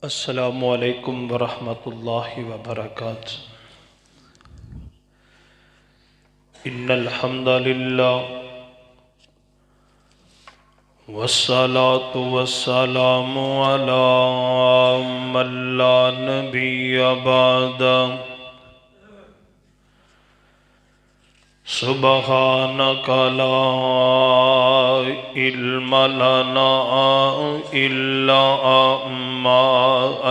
السلام علیکم ورحمۃ اللہ وبرکاتہ۔ ان الحمد للہ والصلاة والسلام علی من لا نبی بعدہ۔ سبحانک لا علم لنا الا ما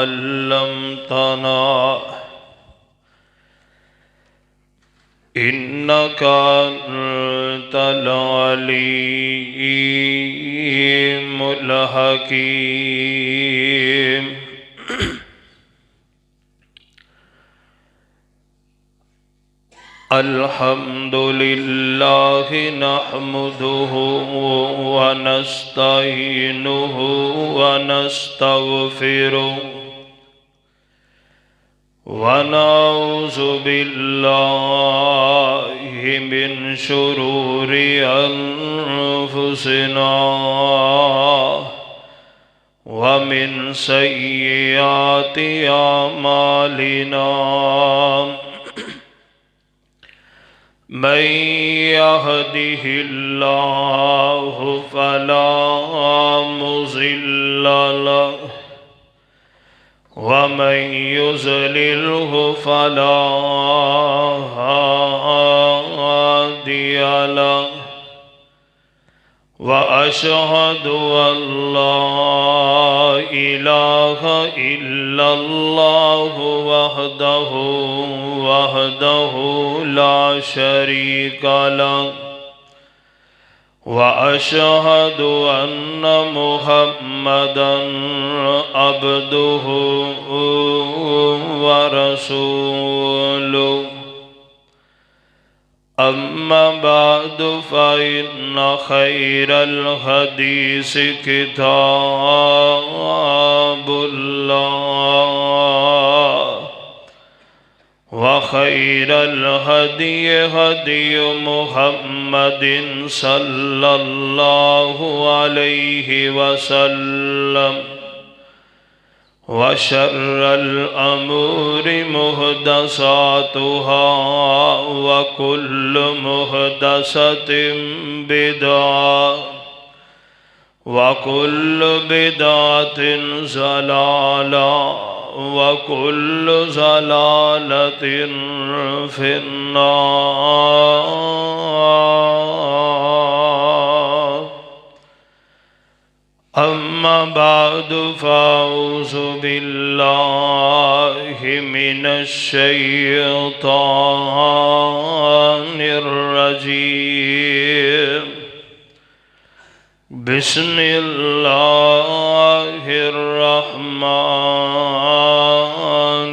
علمتنا انک انت العلیم الحکیم۔ الحمد للہ نحمدہ ونستعینہ ونستغفرہ ونعوذ باللہ من شرور انفسنا ومن سیئات اعمالنا۔ من يهده الله فلا مضل له ومن يضلله فلا هادي له وأشهد أن لا إله إلا الله وحده لا شريك له وأشهد أن محمدا عبده ورسوله۔ أما بعد فإن خير الحديث كتاب الله وخير الهدي هدي محمد صلى الله عليه وسلم وشر الأمور محدثاتها وكل محدثة بدعة وكل بدعة ضلالة وكل ضلالة في النار۔ أما بعد فأعوذ بالله من الشيطان الرجيم۔ بسم الله الرحمن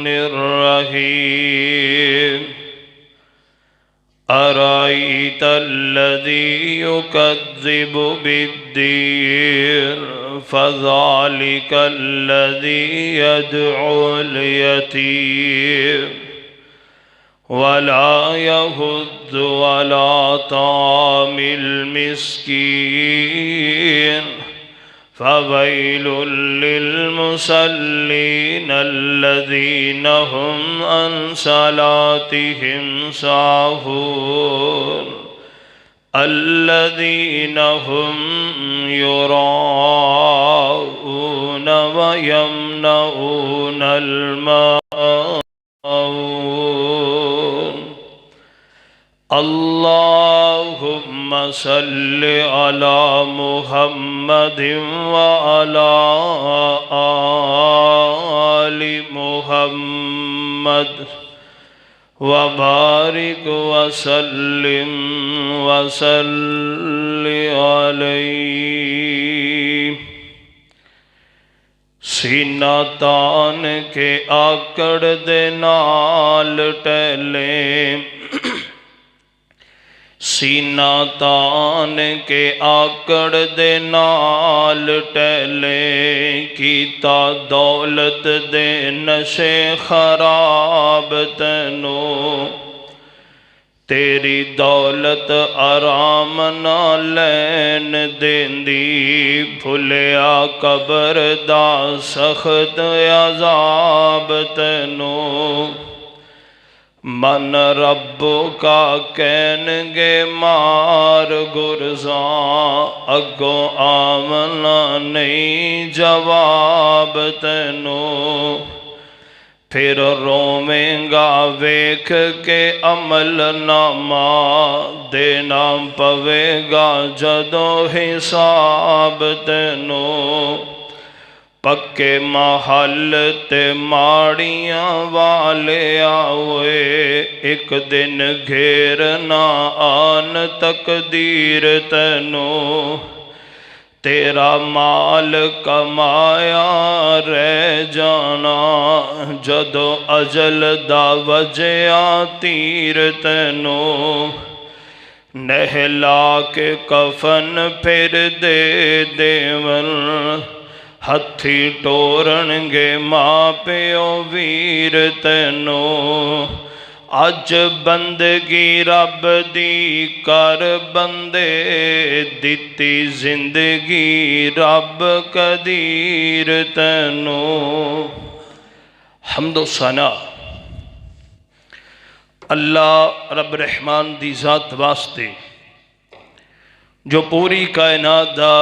الرحيم۔ أرأيت الذي يكذب بالدين فذلك الذي يدعو اليتيم ولا يحض على طعام المسكين فويل للمصلين الذين هم عن صلاتهم ساهون الذين هم يراءون ويمنعون الماعون۔ اللهم صل على محمد وعلى آل محمد وبارك وسلم عليه۔ سینہ تان کے آکڑ دے نال ٹہلیں، سینہ تان کے آکڑ دے نال ٹہلیں، کیتا دولت دے نشے خراب تینوں، تیری دولت آرام نہ لین دیندی بھلیا قبر دا سخت عذاب تینو من رب کا کہن گے مار گرزاں اگو آمنا نہیں جواب تینو پھر روویں گا ویکھ کے عمل نامہ دینا پوے گا جدو حساب تینو پکے محل تے ماڑیاں والے آوے ایک دن گھیرنا آن تقدیر تینو تیرا مال کمایا رہ جانا جدو اجل دا وجیا تیر تینو نہلا کے کفن پھر دے دیون ہتھی ٹورن گے ماں پیو ویر تینو اج بندگی رب دی کر بندے دتی زندگی رب قدیر تینو حمد و ثنا اللہ رب رحمان دی ذات واسطے جو پوری کائنات دا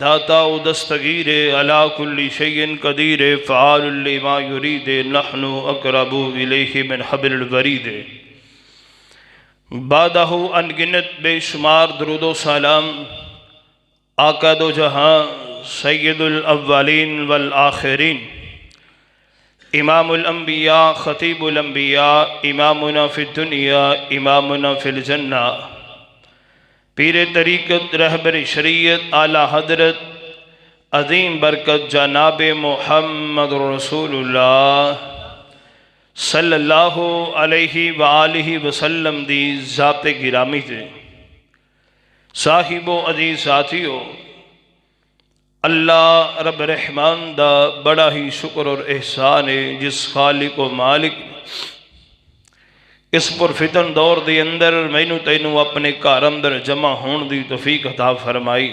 داتا و دستگیر علا کل شیء قدیر فعال لما یرید نحن اقرب الیہ من حبل الورید بعدہ انگنت بے شمار درود و سلام آقا دو جہاں سید الاولین والآخرین امام الانبیاء خطیب الانبیاء امامنا فی الدنیا امامنا فی الجنہ پیر طریقت رہبر شریعت اعلیٰ حضرت عظیم برکت جناب محمد رسول اللہ صلی اللہ علیہ وآلہ وسلم دی ذات گرامی تے صاحب و عزیز ساتھیو اللہ رب رحمان دا بڑا ہی شکر اور احسان ہے جس خالق و مالک اس پر فتن دور دے اندر مینوں تینوں اپنے گھر اندر جمع ہون دی توفیق عطا فرمائی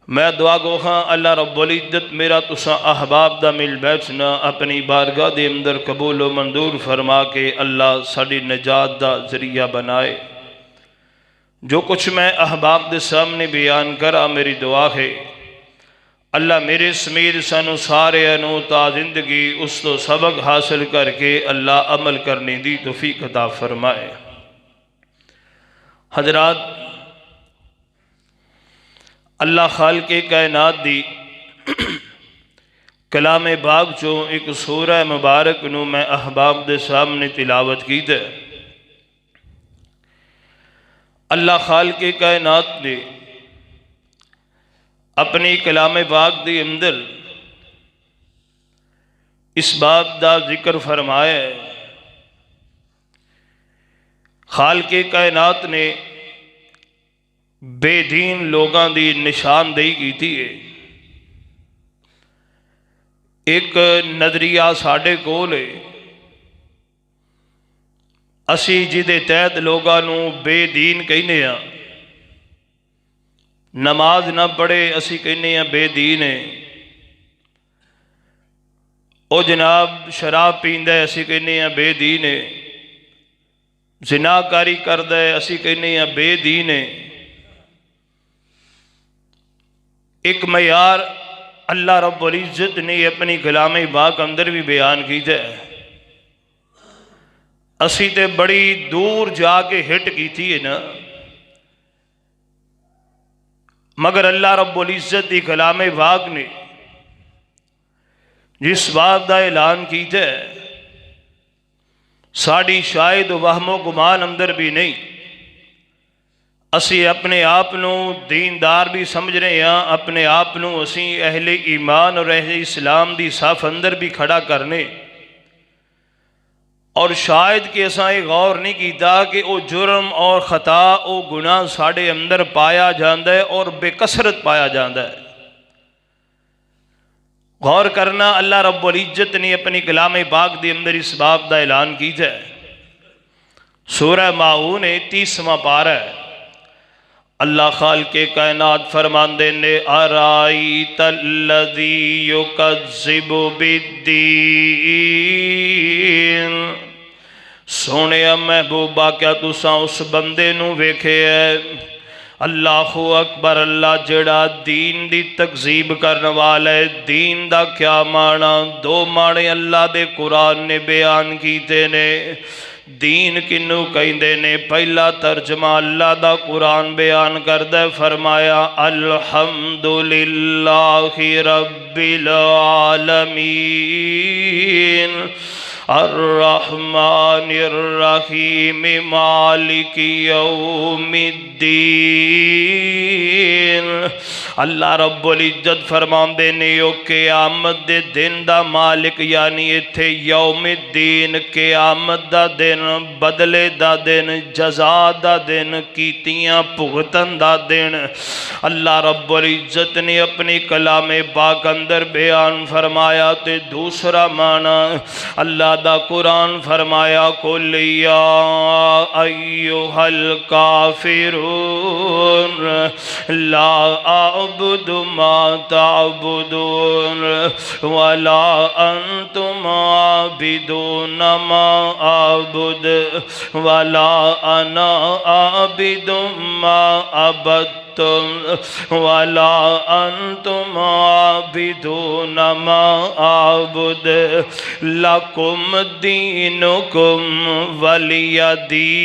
میں دعا گو ہاں اللہ رب العزت میرا تساں احباب دا مل بیٹھنا اپنی بارگاہ دے اندر قبول و منظور فرما کے اللہ ساڈی نجات دا ذریعہ بنائے جو کچھ میں احباب دے سامنے بیان کرا میری دعا ہے اللہ میرے سمیر سانو سارے انو تا زندگی اس تو سبق حاصل کر کے اللہ عمل کرنے دی توفیق عطا فرمائے حضرات اللہ خالق کائنات دی کلام باغ جو ایک سورہ مبارک نو میں احباب دے سامنے تلاوت کی دے اللہ خالق کائنات نے اپنی کلام پاک دے اندر اس بات دا ذکر فرمایا ہے خالق کائنات نے بے دین لوگاں دی نشاندہی کی تھی ایک نظریہ ساڑھے کول ہے اسی جدے تحت لوگاں نو بے دین کہنے ہیں نماز نہ پڑھے اسی کہنے ہیں بے دین ہے او جناب شراب پیندہ ہے اسی کہنے ہیں بے دین ہے زناکاری کردہ ہے اسی کہنے ہیں بے دین ہے ایک معیار اللہ رب العزت نے اپنی کلام پاک اندر بھی بیان کیتا ہے اسی تے بڑی دور جا کے ہٹ کی تھی نا مگر اللہ رب العزت دی کلام پاک نے جس بات دا اعلان کیتا ہے ساڑی شاید وہم و گمان اندر بھی نہیں اسی اپنے آپنوں دیندار بھی سمجھ رہے ہیں اپنے آپنوں اسی اہل ایمان اور اہل اسلام دی صف اندر بھی کھڑا کرنے اور شاید کہ ایسا ایک غور نہیں کیتا کہ او جرم اور خطا او گناہ ساڑے اندر پایا جاندہ ہے اور بے کثرت پایا جاندہ ہے غور کرنا اللہ رب العزت نے اپنی کلام پاک دے اندر اس باب دا اعلان کیتا ہے سورہ ماؤن 30واں پارہ ہے۔ اللہ خالق کائنات فرماندے نے ارائیت الذی یکذب بالدین، سونے محبوبہ کیا تساں اس بندے نو ویکھے ہے، اللہ اکبر، اللہ جڑا دین دی تکذیب کرنے والا ہے۔ دین دا کیا معنی؟ دو معنی اللہ دے قرآن نے بیان کیتے نے۔ دین کنو کہندے نے؟ پہلا ترجمہ اللہ دا قرآن بیان کردہ، فرمایا الحمدللہ رب العالمین الرحمن الرحیم مالک یوم الدین۔ اللہ رب العزت فرماندے نے یو قیامت دے دن دا مالک، یعنی ایتھے یوم الدین قیامت دا دن، بدلے دا دن، جزا دا دن، کیتیاں بھگتن دا دن۔ اللہ رب العزت نے اپنی کلام پاک اندر بیان فرمایا۔ تے دوسرا معنی اللہ دا قرآن فرمایا قل یا ایہا الکافرون لا اعبد ما تعبدون ولا انتم عابدون ما اعبد ولا انا عابد ما عبدتم ولا انتم عابدون ما اعبد لکم دینکم ولی دین۔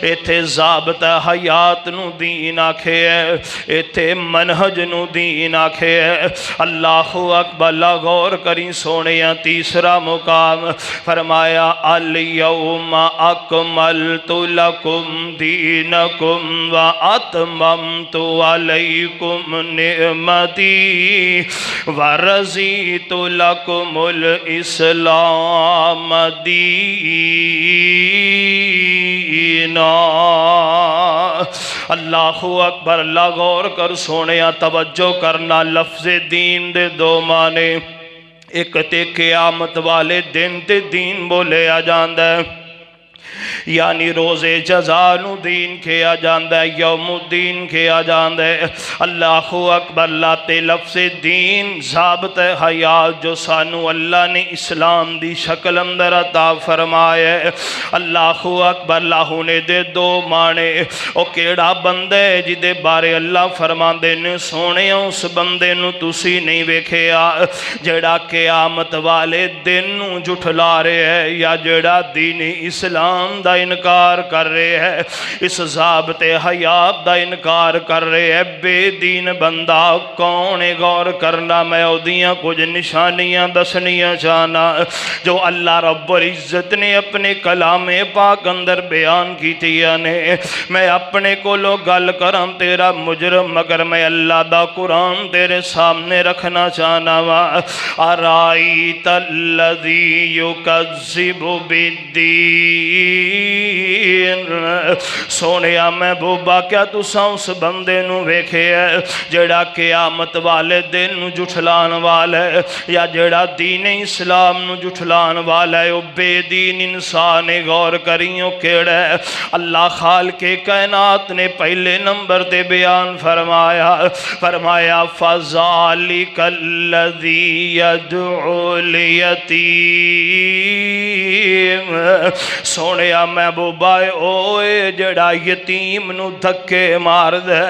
ایتھے ضابطہ حیات نو دین آکھے ہے، ایتھے منہج نو دین آکھے ہے۔ اللہ اکبر، اللہ غور کریں سونیاں۔ تیسرا مقام فرمایا الیوم اکملت لکم دینکم واتممت علیکم نعمتی ورضیت لکم الاسلام دینا۔ اللہ اکبر، اللہ غور کر سونیا، توجہ کرنا۔ لفظ دین دے دو معنی، ایک تے قیامت والے دن تے دین بولیا جاندہ ہے، یعنی روز جزا نو دین کیا جاندہ ہے، یوم الدین کیا جاندہ ہے۔ اللہ اکبر، اللہ تے لفظ دین ضابط حیات جو سانو اللہ نے اسلام دی شکل اندر عطا فرمایا ہے۔ اللہ اکبر، اللہ نے دے دو معنی۔ او کیڑا بندے جدے بارے اللہ فرماندے نے سونے اس بندے نو تسی نہیں ویکھیا جڑا قیامت والے دن نو جھٹلا رہے ہے، یا جڑا دین اسلام دا انکار کر رہے ہیں، اس ضابط حیات دا انکار کر رہے ہیں۔ بے دین بندہ کون غور کرنا؟ میں اودیاں کچھ نشانیاں دسنیاں چاہنا جو اللہ رب العزت نے اپنے کلام پاک اندر بیان کی تھیا نے۔ میں اپنے کو لو گل کرم تیرا مجرم، مگر میں اللہ دا قرآن تیرے سامنے رکھنا چاہنا وا۔ ارائیت الذی یکذب بالدین، سونیا محبوبہ کیا تساں اس بندے نو ویکھے ہے جڑا قیامت والے دن نو جھٹلان والا ہے، یا جڑا دین اسلام نو جھٹلان والا ہے؟ او بے دین انسان غور کریوں کیڑا ہے؟ اللہ خالق کائنات نے پہلے نمبر تے بیان فرمایا فَذَلِكَ الَّذِي يَدْعُو الْيَتِيمَ، سونیا محبوبہ اوے جڑا یتیم نو دھکے مار دے،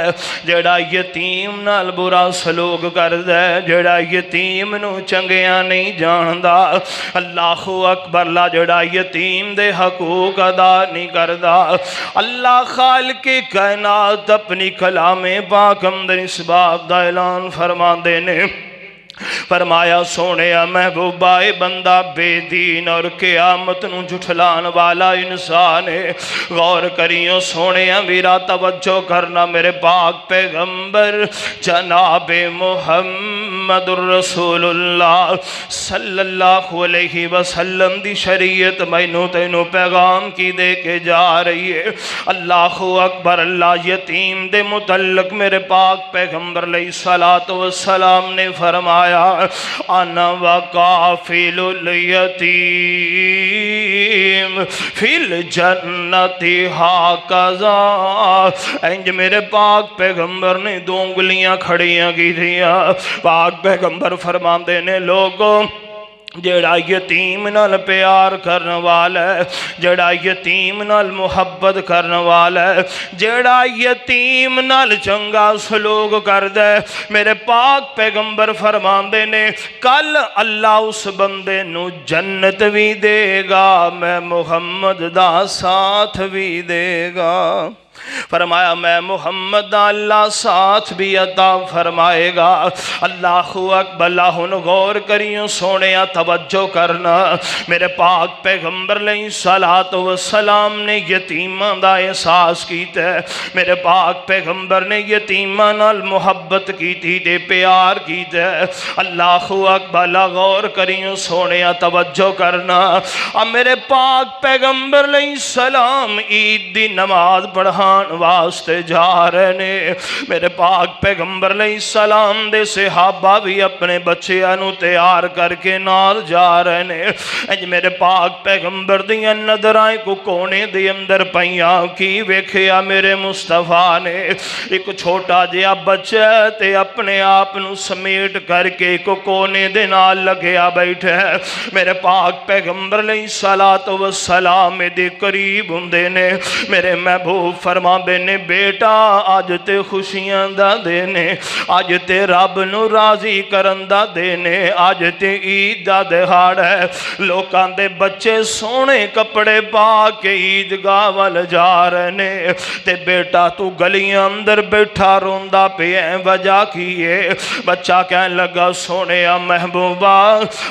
جڑا یتیم نال برا سلوک کر دے، جڑا یتیم نو چنگیاں نہیں جاندا۔ اللہ اکبر، اللہ جڑا یتیم دے حقوق ادا نہیں کردا۔ اللہ خالق کائنات اپنی کلام پاک اندر اس بات دا اعلان فرما دینے فرمایا سونیا محبوبہ بندہ بے دین اور قیامت نو جھٹلان والا انسان ہے۔ غور کریوں سونیا میرا توجہ کرنا، میرے پاک پیغمبر جناب محمد मुहम्मदुर रसूलुल्लाह सल्लल्लाहु अलैहि वसल्लम दी शरीयत मैनू तैनू पैगाम की दे के जा रही है। अल्लाहु अकबर। अल्लाह यतीम दे मुतल्लक मेरे पाक पैगंबर अलैहिस्सलातु वस्सलाम ने फरमाया अना वकाफिलुल यतीम फिल जन्नति हाकज़ा। इंज मेरे पाक पैगंबर ने दो उंगलियां खड़ियां की दिया। पाक पैगंबर फरमाते ने लोगों जेड़ा यतीम नाल प्यार करने वाला है, जेड़ा यतीम नाल मुहब्बत करने वाला है, जेड़ा यतीम नाल चंगा सलूक करदा है, मेरे पाक पैगंबर फरमांदे ने कल अल्लाह उस बंदे नू जन्नत भी देगा, मैं मुहम्मद दा साथ भी देगा। फरमाया मैं मुहम्मद दा अल्लाह साथ भी अता फरमाएगा। अल्लाहु अकबर। हुन गौर करियो सोने तवज्जो करना। मेरे पाक पैगंबर अलैहिस्सलातु वस्सलाम ने यतीमां दा एहसास कीता। मेरे पाक पैगंबर ने यतीमां नाल मुहब्बत कीती ते प्यार कीता। अल्लाहु अकबर। गौर करियो सोने तवज्जो करना। अब मेरे पाक पैगंबर अलैहिस्सलाम ईद दी नमाज पढ़ा वास्ते जा रहे ने। मेरे पाक पैगंबर अलैहिस्सलाम दे सहाबा भी अपने बच्चों नू तैयार करके नाल जा रहे ने। अज मेरे पाक पैगंबर दियां नजरां को कोने दे अंदर पईयां। की वेखिया मेरे मुस्तफा ने एक छोटा जिहा बच्चा ते अपने आप नू समेट करके एक कोने दे नाल लगया बैठा है। मेरे पाक पैगंबर अलैहिस्सलातु वस्सलाम दे करीब हुंदे ने। मेरे महबूब फरमांदे ने बेटा अज ते खुशियां दा दिन है, अज ते रब नू राजी करन दा दिन है, अज ते ईद दा दिहाड़ा है। लोकां दे बच्चे सोहने कपड़े पा के ईदगाह वल जा रहे ने ते बेटा तू गलियां अंदर बैठा रोंदा पिया, वजह की है? बच्चा कहन लगा सोने महबूबा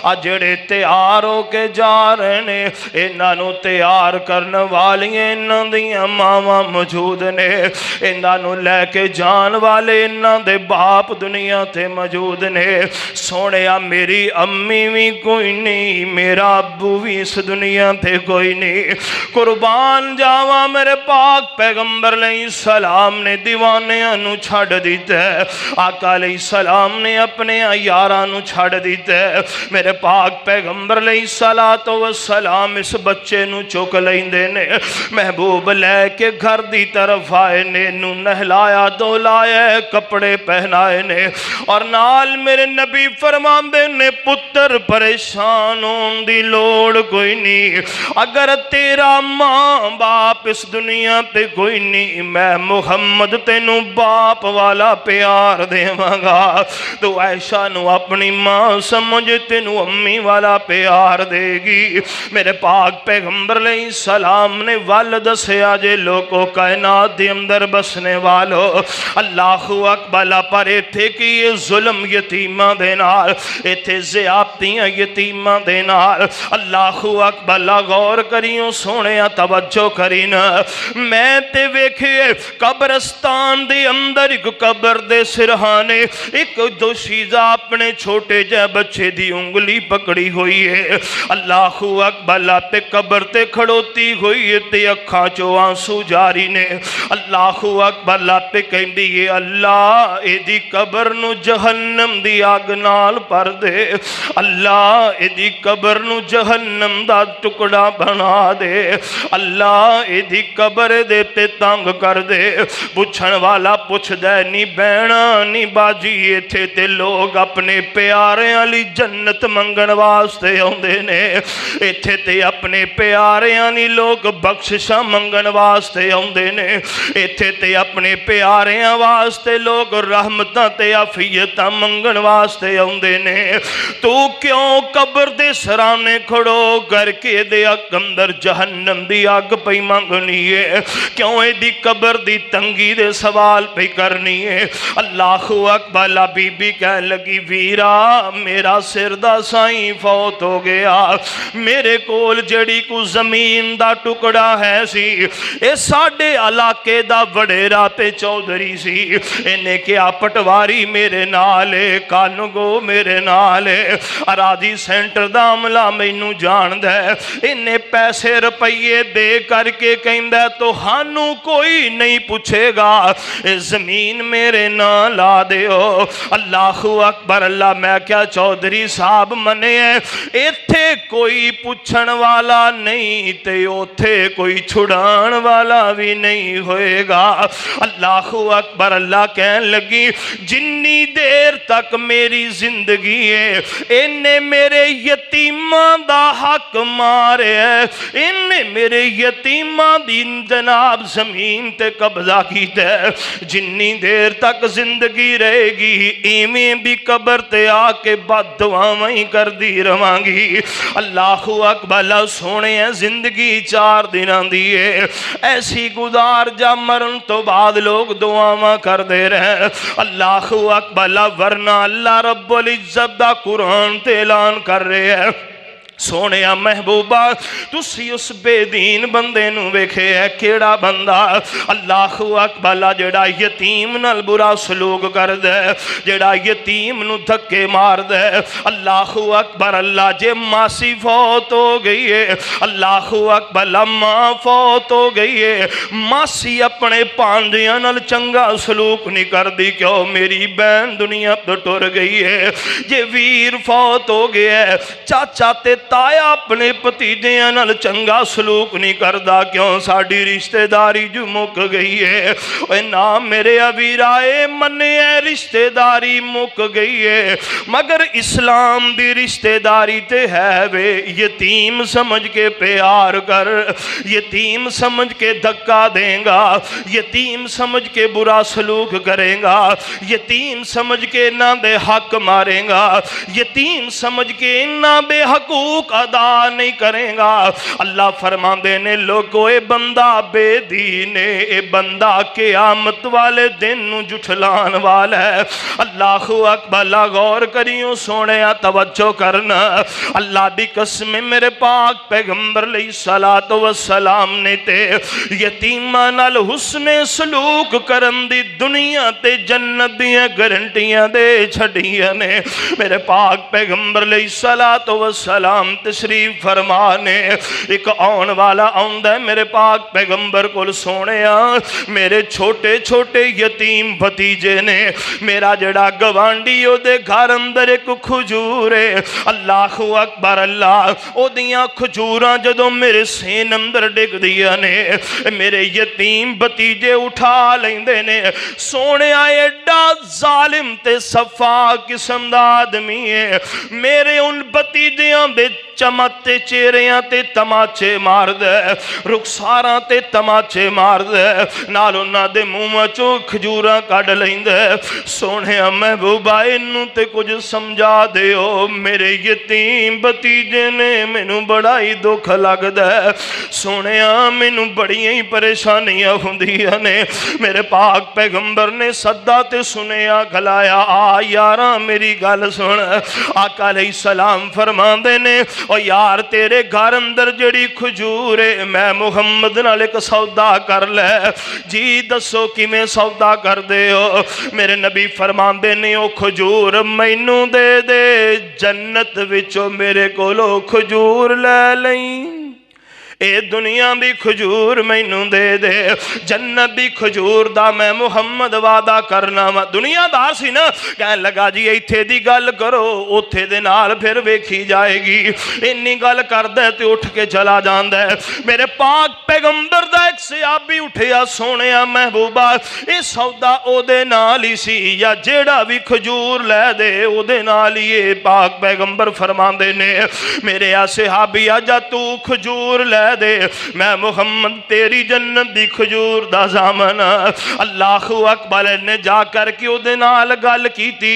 आ जेड़े तैयार हो के जा रहे ने इन्हां नू तैयार करन वालियां इन्हां दियां मावां मौजूद ने, इन्हां लैके जान वाले इन्हां दे बाप दुनिया ते मौजूद ने। सोने मेरी अम्मी भी कोई नहीं, मेरा अबू भी इस दुनिया ते कोई नहीं। कुर्बान जावा मेरे पाक पैगंबर अलैहिस्सलाम ने दीवानियां नू छड्ड दिता। आका अलैहिस्सलाम ने अपने यारां नू छड्ड दिता। मेरे पाक पैगंबर अलैहिस्सलातु वस्सलाम इस बच्चे नू चुक लैंदे ने। महबूब लैके घर दी तरफ आए ने, नू नहलाया धोलाया कपड़े पहनाए ने और नाल मेरे नबी फरमांदे ने पुत्र परेशान होने दी लोड़ कोई नहीं। अगर तेरा मां बाप इस दुनिया पे कोई नहीं, मैं मुहम्मद तेनू बाप वाला प्यार देवांगा। तो ऐशा नू अपनी मां समझ तेनू अम्मी वाला प्यार देगी। मेरे पाक पैगंबर अलैहिस्सलाम ने वल दसिया जे लोगों कायनात दे अंदर बसने वालों अल्लाहु अकबर। पर इत्थे की जुल्म यतीमां दे नाल, इत्थे ज़ियादतियां यतीमां दे नाल। अल्लाहु अकबर। गौर करियो सोने तवज्जो करी ना। मैं ते वेखे कब्रस्तान दे अंदर एक कब्र दे सिरहाने एक दोशीज़ा अपने छोटे जे बच्चे दी उंगली पकड़ी हुई है। अल्लाहु अकबर। ते कब्र ते खड़ोती हुई है ते अखां चो आंसू जारी ने। अल्लाहु अकबर। ते कहंदी है अल्लाह एदी कब्र नू जहन्नम दी अग नाल भर दे, अल्लाह एदी कब्र नू जहन्नम दा टुकड़ा बना दे, अल्लाह एदी कब्र दे ते तंग कर दे। पुछण वाला पुछदा नी बहना नी बाजी इत्थे ते लोग अपने प्यारियां लई जन्नत मंगण वास्ते आउंदे ने, इत्थे ते अपने प्यारियां लई लोग बख्शिशां मंगण वास्ते आउंदे ने, इत्थे ते अपने प्यारियां वास्ते लोग रहमतां ते आफियतां मंगण वास्ते आउंदे ने। तू क्यों कब्र दे सराने खड़ो करके दे अंदर जहन्नम दी अग पई मंगनी है? क्यों एदी कब्र दी तंगी दे सवाल पे करनी है? अल्लाहु अकबर। बीबी कह लगी वीरा मेरा सिर दा साईं फौत हो गया, मेरे कोल जड़ी को जमीन दा टुकड़ा है सी, ए साढ़े इलाके दा वडेरा ते चौधरी सी। इन्हें क्या पटवारी मेरे नाल है, कानूगो मेरे नाल है, अराजी सेंटर दा अमला मैनू जानदा है। इन्हें पैसे रुपये दे करके कहंदा तुहानू कोई नहीं पूछेगा, जमीन मेरे ना ला दियो। अल्लाहु अकबर। अल्लाह। मैं क्या चौधरी साहब मने इत्थे कोई पूछण वाला नहीं ते उथे कोई छुड़ाण वाला भी नहीं होएगा। अल्लाहु अकबर। अल्लाह कहन लगी जिन्नी देर तक मेरी जिंदगी है इन्हें मेरे यतीमां दा हक मारे, इन्हें मेरे यतीमां दी जनाब जमीन ते कब्जा कीता। जिन्नी देर तक जिंदगी रहेगी इवें भी कबर ते आके बददुआवां ही करदी रवांगी। अल्लाहु अकबर। सोने जिंदगी 4 दिनां दी है, ऐसी गुजार जा मरन तो बाद लोग दुआवां करदे रहे। अल्लाहु अकबर। वरना अल्लाह रब्बुल इज्जत दा कुरान ते ऐलान कर रहे हैं सोने महबूबा तुसी उस बेदीन बंदे नू वेखे है केड़ा बंदा। अल्लाहु अकबर। जेड़ा यतीम नाल बुरा सलूक करदा है, जेड़ा यतीम नू धक्के मारदा है। अल्लाहु अकबर। अल्लाह जे मासी फौत हो गई है, अल्लाहु अकबर मां फौत हो गई है, मासी अपने भांजियां नाल चंगा सलूक नहीं करदी क्यों मेरी बहन दुनिया तो टुर गई है। जे वीर फौत हो गया है, चाचा ते ताया अपने भतीजियां नाल चंगा सलूक नहीं करदा क्यों साड़ी रिश्तेदारी जो मुक गई है। ओए ना मेरे अवीराए मने रिश्तेदारी मुक गई है, मगर इस्लाम दी रिश्तेदारी ते है वे। यतीम समझ के प्यार कर, यतीम समझ के धक्का देगा, यतीम समझ के बुरा सलूक करेगा, यतीम समझ के ना दे हक मारेगा, यतीम समझ के ना बेहकूक अदा नहीं करेगा। अल्लाह फरमाते ने लोगो ए बंदा बेदीन है, ए बंदा क़यामत वाले दिन नू जुठलान वाला है। अल्लाहु अकबर। गौर करियो सोने तवज्जो करना। अल्लाह दी कसम मेरे पाक पैगंबर अलैहिस्सलातु वस्सलाम ने ते यतीमां नाल हुस्ने सलूक करन दी दुनिया ते जन्नत दियां गारंटियां दे छड़ियां ने। मेरे पाक पैगंबर अलैहिस्सलातु वस्सलाम तशरीफ फरमाने एक आने वाला आंदा है मेरे पाक पैगंबर को सोने मेरे छोटे छोटे यतीम भतीजे ने मेरा जड़ा गवांडी ओदे घर अंदर एक खजूर है। अल्लाहु अकबर। अल्लाह ओदियां खजूरां जदों मेरे सेन अंदर डिगदियां ने मेरे यतीम भतीजे उठा लेंदे ने। सोने एडा जालिम ते सफा किस्म दा आदमी है, मेरे उन भतीजियां दे चमकते चेहरियां ते तमाचे मार दे, रुखसारां ते तमाचे मार दे, नाल उन्हां दे मूंह चों खजूरां कढ लैंदे। सोने महबूबा इनू ते कुछ समझा दिओ, मेरे यतीम भतीजे ने मैनू बड़ा ही दुख लगदा है। सोने मैनू बड़ियां ही परेशानियां हुंदियां ने। मेरे पाक पैगंबर ने सदा ते सुनिया गलाया आ यारा मेरी गल सुन। आका अलैहिस्सलाम फरमांदे ने ओ यार तेरे घर अंदर जड़ी खजूर है मैं मुहम्मद नाल एक सौदा कर ले। जी दसो किवें सौदा कर दे हो। मेरे नबी फरमांदे ने ओ खजूर मैनू दे दे, जन्नत विचों मेरे कोलों खजूर ले लई। ए दुनिया भी खजूर मैनू दे दे, जन्नत भी खजूर दा मैं मुहम्मद वादा करना वा। दुनियादार सी ना, कहन लगा जी इत्थे दी गल करो उत्थे दे नाल फिर वेखी जाएगी। इन्नी गल करदा ते उठ के चला जांदा है। मेरे पाक पैगंबर दा एक सहाबी उठिया सोने महबूबा ये सौदा ओदे नाल ही सी या जेड़ा भी खजूर लै दे ओदे नाल ही। पाक पैगंबर फरमांदे ने मेरे आ सहाबी आजा तू खजूर लै दे, मैं मुहम्मद तेरी जन्नत दी खजूर दा ज़ामन। अल्लाहु अकबर ने जा करके ओदे नाल गल कीती,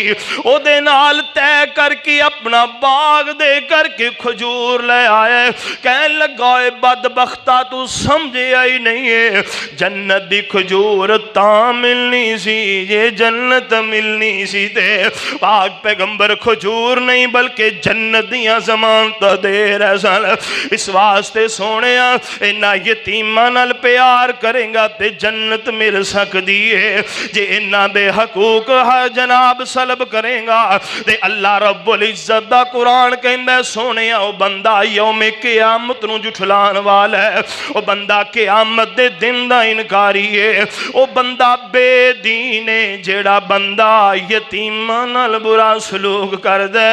ओदे नाल तय करके अपना बाग दे करके खजूर ले आए। कहन लगा बदबख्ता तू समझिया ही नहीं है, जन्नत दी खजूर तां मिलनी सी ये जन्नत मिलनी सी ते पाक पैगंबर खजूर नहीं बल्कि जन्नत दियां ज़मानत दे रहे सन। इस वास्ते सोने سونے انہاں یتیماں نال پیار کرے گا تے جنت مل سکدی ہے، جے انہاں دے حقوق جناب سلب کرے گا تے اللہ رب العزت دا قرآن کہندا ہے سونے او بندہ یوم قیامت نو جھٹلان والا ہے، او بندہ قیامت دے دن دا انکاری ہے، او بندہ بے دین ہے جیڑا بندہ یتیماں نال برا سلوک کر دے،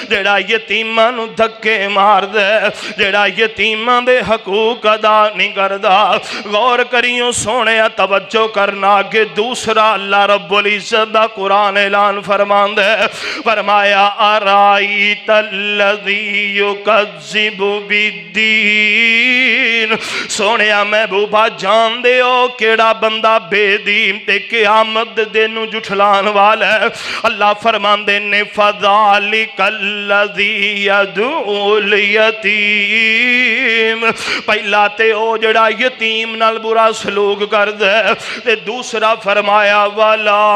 جیڑا یتیماں نو دھکے مار دے، جیڑا یتیماں دے حقوق ادا نہیں کردا۔ غور کریوں سونے توجہ کرنا کہ دوسرا اللہ رب العزت دا قرآن اعلان فرماندا ہے، فرمایا ارائیت الذی یکذب بالدین، سونے محبوبہ جان دے ہو کیڑا بندہ بے دین تے قیامت دن نو جھٹلان والا ہے۔ اللہ فرماندے نے فذالک الذی یدعو الیتیم، پہلا تے او جڑا یتیم نال برا سلوک کر دے تے دوسرا فرمایا ولا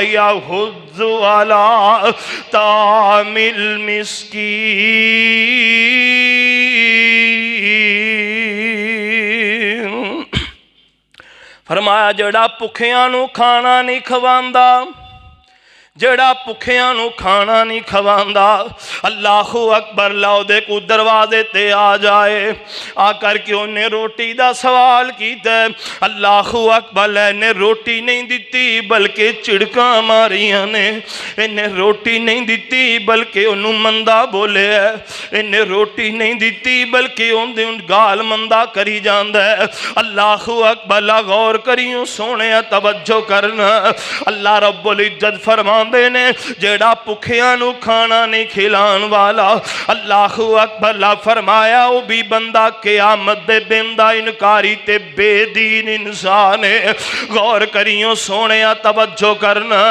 یحض علی طعام المسکین، فرمایا جڑا بھکھیاں نو کھانا نہیں کھواندا، جڑا بھکھیاں نو کھانا نہیں کھواندا، اللہ اکبر لاؤ دے کو دروازے تے آ جائے، آ کر کے انہیں روٹی دا سوال کیتا ہے، اللہ اکبر انہیں روٹی نہیں دیتی بلکہ چڑکاں ماریاں نے، انہیں روٹی نہیں دیتی بلکہ انہوں مندہ بولے ہے، انہیں روٹی نہیں دیتی بلکہ ان گال مندہ کری جاندہ ہے۔ اللہ اکبر غور کریوں سونے توجہ کرنا، اللہ رب العزت فرمان دینے جیڑا بھکھیاں نو کھانا نہیں کھلان والا، اللہ اکبر لا فرمایا وہ بھی بندہ قیامت دے دن دا انکاری تے بے دین انسان ہے۔ غور کریوں سونے توجہ کرنا،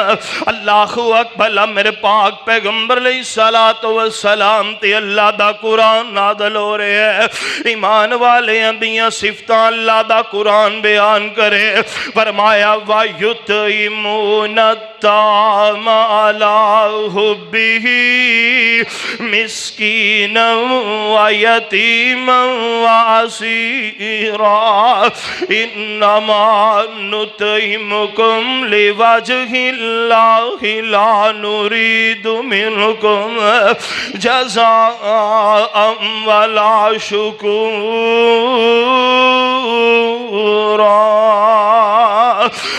اللہ اکبر لا میرے پاک پیغمبر علیہ السلام تے اللہ دا قرآن نازل ہو رہے ہیں، ایمان والے اندیاں صفتاں اللہ دا قرآن بیان کرے، فرمایا وَيُطْعِمُونَ الطَّعَامَ عَلَىٰ حُبِّهِ مِسْكِينًا وَيَتِيمًا وَأَسِيرًا إِنَّمَا نُطْعِمُكُمْ لِوَجْهِ اللَّهِ لَا نُرِيدُ مِنْكُمْ جَزَاءً وَلَا شُكُورًا۔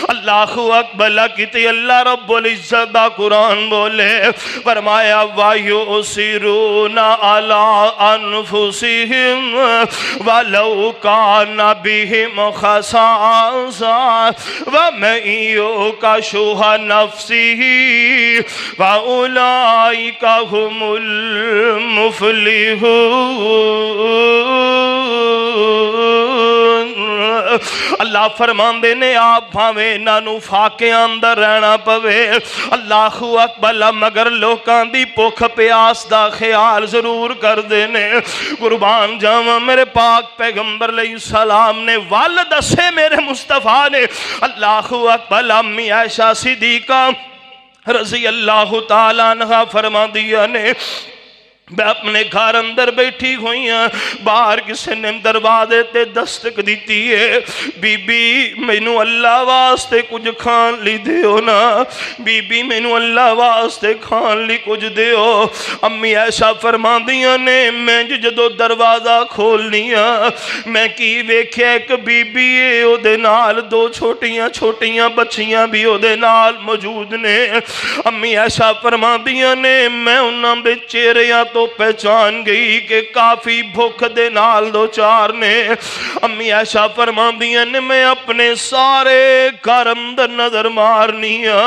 اللہ اکبر کتے اللہ رب العزت دا قرآن بولے، فرمایا وَيُؤْثِرُونَ عَلَىٰ أَنفُسِهِمْ وَلَوْ كَانَ بِهِمْ خَصَاصَةٌ وَمَن يُوقَ شُحَّ نَفْسِهِ فَأُولَٰئِكَ هُمُ الْمُفْلِحُونَ۔ اللہ فرمان دینے آپ بھاویں نانو فاقے اندر رہنا پوے، اللہ اکبر مگر لوکاں دی بھوک پیاس دا خیال ضرور کر دینے۔ قربان جاواں میرے پاک پیغمبر علیہ السلام نے والد سے میرے مصطفیٰ نے، اللہ اکبر امی عائشہ صدیقہ رضی اللہ تعالیٰ عنہ فرما دیا نے، میں اپنے گھر اندر بیٹھی ہوئی ہیں، باہر کسی نے دروازے تے دستک دیتی ہے، بی بی مینوں اللہ واسطے کچھ کھان لی دیو نا، بی بی مینوں اللہ واسطے کھان لی کچھ دیو۔ امی عائشہ فرما دیا نے میں جدو دروازہ کھولنیا میں کی ویکھیا ایک بی بی ہے، او دے نال دو چھوٹیاں بچیاں بھی او دے نال موجود نے۔ امی عائشہ فرما دیا نے میں انہاں دے چہریاں تو پہچان گئی کہ کافی بھوک دے نال دو چار نے۔ امی عائشہ فرماندیاں نے میں اپنے سارے گھر اندر نظر مارنیا،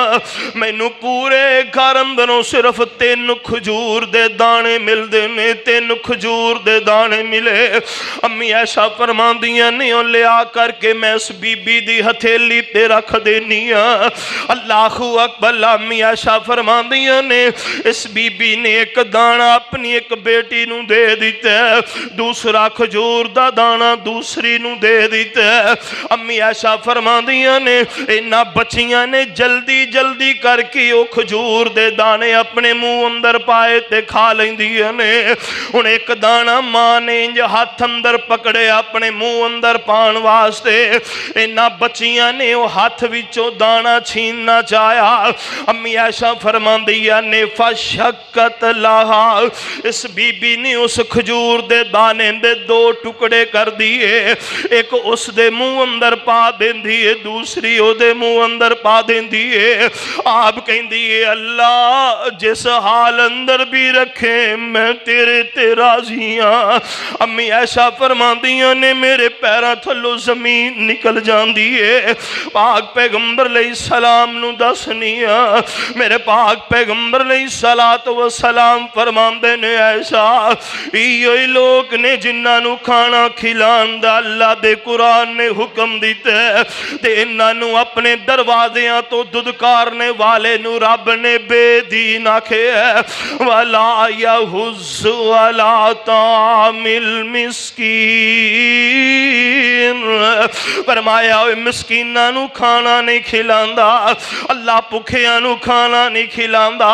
مینوں پورے گھر اندروں صرف 3 کھجور دے دانے مل دینے، 3 کھجور دے دانے ملے۔ امی عائشہ فرماندیاں نے لے آ کر کے میں اس بی بی دی ہتھیلی تے رکھ دینیا۔ اللہ اکبر، امی عائشہ فرماندیاں نے اس بی بی نے ایک دانہ اپنی अपनी एक बेटी नूं दे दिता, दूसरा खजूर दा दाना दूसरी नूं दे दिता। अम्मी ऐशा फरमांदियां ने इन्हां बच्चियां ने जल्दी जल्दी करके वो खजूर दे दाने अपने मुंह अंदर पाए ते खा लैंदियां ने। हुण एक दाना मां ने इंज हाथ अंदर पकड़े अपने मुंह अंदर पाण वास्ते, इन्हां बच्चियां ने वो हाथ विचों दाना छीनना चाहा। अम्मी ऐशा फरमांदियां ने फशक्कत लाहा, इस बीबी ने उस खजूर दे दाने दे दो टुकड़े कर दिए, एक उस दे मुंह अंदर पा देंदी है, दूसरी ओदे मुंह अंदर पा देंदी है। आप कहंदी है अल्लाह जिस हाल अंदर भी रखे मैं तेरे ते राजी हां। अम्मी ऐशा फरमांदियां ने मेरे पैरों थल्लों जमीन निकल जाती है। पाक पैगंबर अलैहिस्सलाम नूं दसनी आ, मेरे पाक पैगंबर अलैहिस्सलात व सलाम फरमांदे ने ऐसा इहो ही लोग ने जिन्हां नूं खाना खिलाण दा अल्लाह दे कुरान ने हुक्म दिता ते इन्हां नूं अपने दरवाज़ियां तो दुदकारने वाले नूं रब ने बेदीन आखिया। वला यहुज़्ज़ु अला तामिल मिस्कीन, फरमाया मिस्कीनां नूं खाना नहीं खिलांदा, अल्लाह भुखियां नूं खाना नहीं खिलांदा।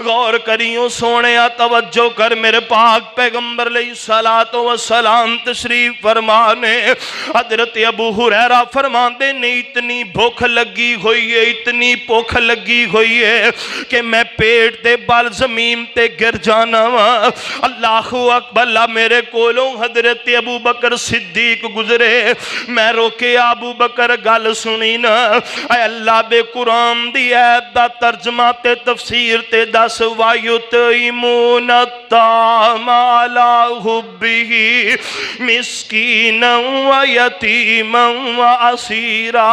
गौर करियो सोने तवज्जो कर, मेरे पाक पैगंबर अलैहिस्सलातु व सलाम तशरीफ फरमाने। हजरत अबू हुरैरा फरमाते ने इतनी भूख लगी हुई है, इतनी भूख लगी हुई है कि मैं पेट दे बल जमीन ते गिर जाना वा। अल्लाहु अकबर, मेरे कोलों हजरत अबू बकर सिद्दीक गुजरे, मैं रोके अबू बकर गल सुनी ना, अल्लाह दे कुरान दी ऐत दा तर्जमा ते तफसीर ते दस वायुतईमून ताम अला हुब्बिही मिस्कीनन व यतीमन व असीरा।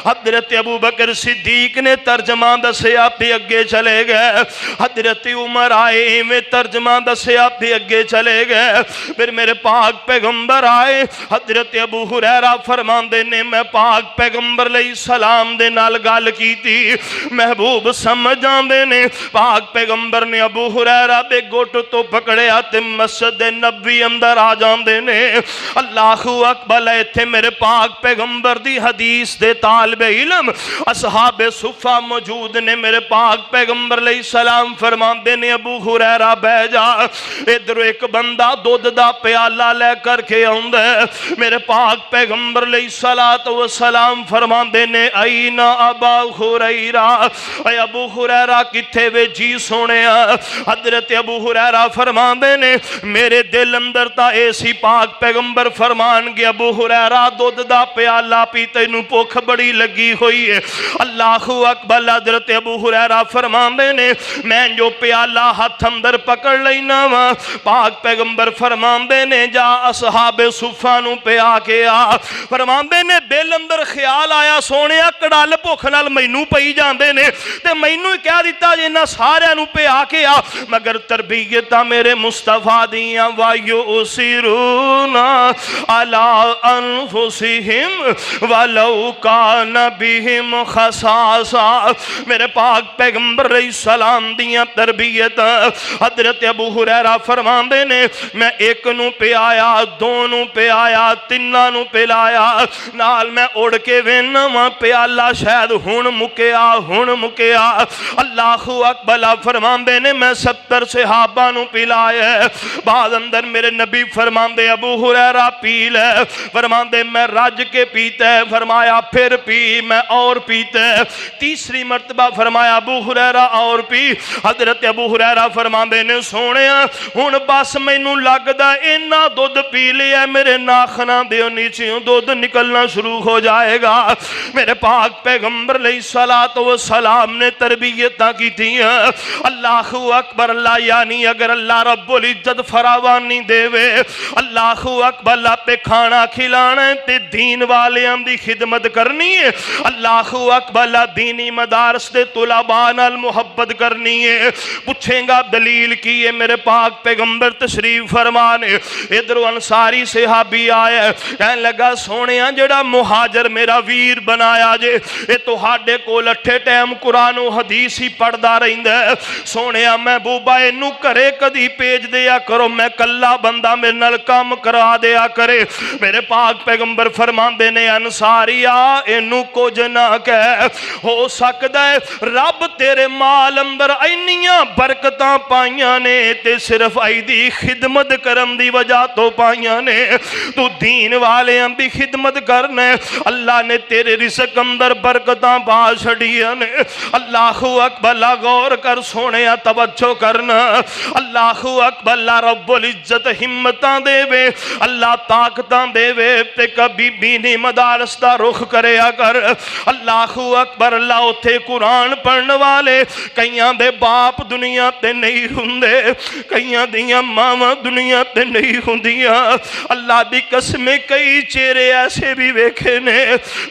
हजरत अबू बकर सिद्दीक ने तर्जमा दसिया ते अगे चले गए, हजरत उमर आए में तर्जमा दसिया ते अगे चले गए, फिर मेरे पाक पैगंबर आए। हजरत अबू हुरैरा फरमांदे ने मैं पाक पैगंबर अलैहिस्सलाम दे नाल गल कीती, महबूब समझ आंदे ने पाक पैगंबर ने अबू हुरैरा दे गुट तो पकड़िया ते मस्जिद नबी अंदर आ जांदे ने। अल्लाहु अकबर, इत्थे मेरे पाक पैगंबर दी हदीस दे तालिबे इल्म असहाबे सुफा मौजूद ने। मेरे पाक पैगंबर अलैहिस्सलाम फरमांदे ने अबू हुरैरा बह जा, इधर एक बंदा दुध दा प्याला ले करके आउंदा है। मेरे पाक पैगंबर अलैहिस्सलातु व सलाम फरमांदे ने आईना अबा हुरैरा, अबू हुरैरा किथे वे जी सोनिया। हजरत अबू हुरैरा फरमांदे ने मेरे दिल अंदर ता ऐसी पाक पैगंबर फरमान गया अबू हुरैरा दुध दा प्याला पी, तैनू भुख बड़ी लगी हुई है। अल्लाहु अकबर, हजरत अबू हुरैरा फरमांदे ने मैं जो प्याला हाथ अंदर पकड़ लेना वा, पाक पैगंबर फरमांदे ने जा असहाबे सुफा नू पिया के आ। फरमांदे ने दिल अंदर ख्याल आया सोने कड़ल भुख नाल मैनू पई जांदे ने ते मैनू ही कह दिता जे इन्हां सारियां नू पिया के आ, मगर तरबीयत मेरे मुस्तफा दियां वायु उसिरूना अला अनफुसिहिम वलौ कान बिहिम खसासा। मेरे पाक पैगंबर अलैहिस्सलाम दियां तरबियत। हजरत अबू हुरैरा फरमांदे ने मैं एक नू पियाया, दो नू पियाया, तिन्ना नू पिलाया, नाल मैं उड़ के वेना वा प्याला शायद हुण मुकिया, हुण मुकिया। अल्लाहु अकबर, फरमांदे ने मैं 70 सहाबा नू पिलाया। बाद अंदर मेरे नबी फरमांदे अबू हुरैरा पी ले, फरमांदे मैं रज के पीता है, फरमाया फिर पी, मैं और पीता है, तीसरी मर्तबा फरमाया अबू हुरैरा और पी। हजरत अबू हुरैरा फरमांदे ने सोने हुण बस मैनू लगदा इन्ना दुध पी लिया मेरे नाखना दे नीचे दुध निकलना शुरू हो जाएगा। मेरे पाक पैगंबर अलैहिस्सलातु व सलाम ने तरबियतां कीतियां। अल्लाहु अकबर, अल्लाह यानी अगर अल्लाह रब्बुल इज्जत फरावानी देवे, अल्लाहु अकबर आपे खाना खिलाना ते दीन वालियां दी खिदमत करनी है। अल्लाहु अकबर, दीनी मदारस दे तुलबा नाल मुहब्बत करनी है। पूछेगा दलील की है, मेरे पाक पैगंबर तशरीफ फरमाने इधरों अंसारी सहाबी आया, कहने लगा सोने जेड़ा मुहाजर मेरा वीर बनाया जे ये तुहाडे कोल अठे टाइम कुरान हदीस ही पढ़दा रहिंदा है। सोने महबूबा इनू घर घरे कदी भेज दिया करो, मैं कल्ला बंदा मेरे नाल काम करा दिया करे। मेरे पाक पैगंबर फरमांदे ने अंसारिया इनू कुछ ना कह, हो सकदा है रब तेरे माल अंदर इन्नियां बरकतां पाइयां ने ते सिर्फ आई दी खिदमत करन दी वजह तो पाइयां ने। तू दीन वालियां दी खिदमत करना, अल्लाह ने तेरे रिज़्क़ अंदर बरकतां पा छड़ियां ने। अल्लाहु अकबर, गौर कर सोने, तवज्जो करना। अल्लाहु अकबर, रब्बुल इज्जत हिम्मतां देवे, अल्लाह ताकतां देवे ते कभी भी नहीं मदारस दा रुख करया कर। अल्लाहु अकबर, अल्लाह उथे कुरान पढ़ने वाले कईयां दे बाप दुनिया ते नहीं हुंदे, कईयां दियां मावां दुनिया ते नहीं हुंदियां। अल्लाह दी कसम, कई चेहरे ऐसे भी वेखे ने,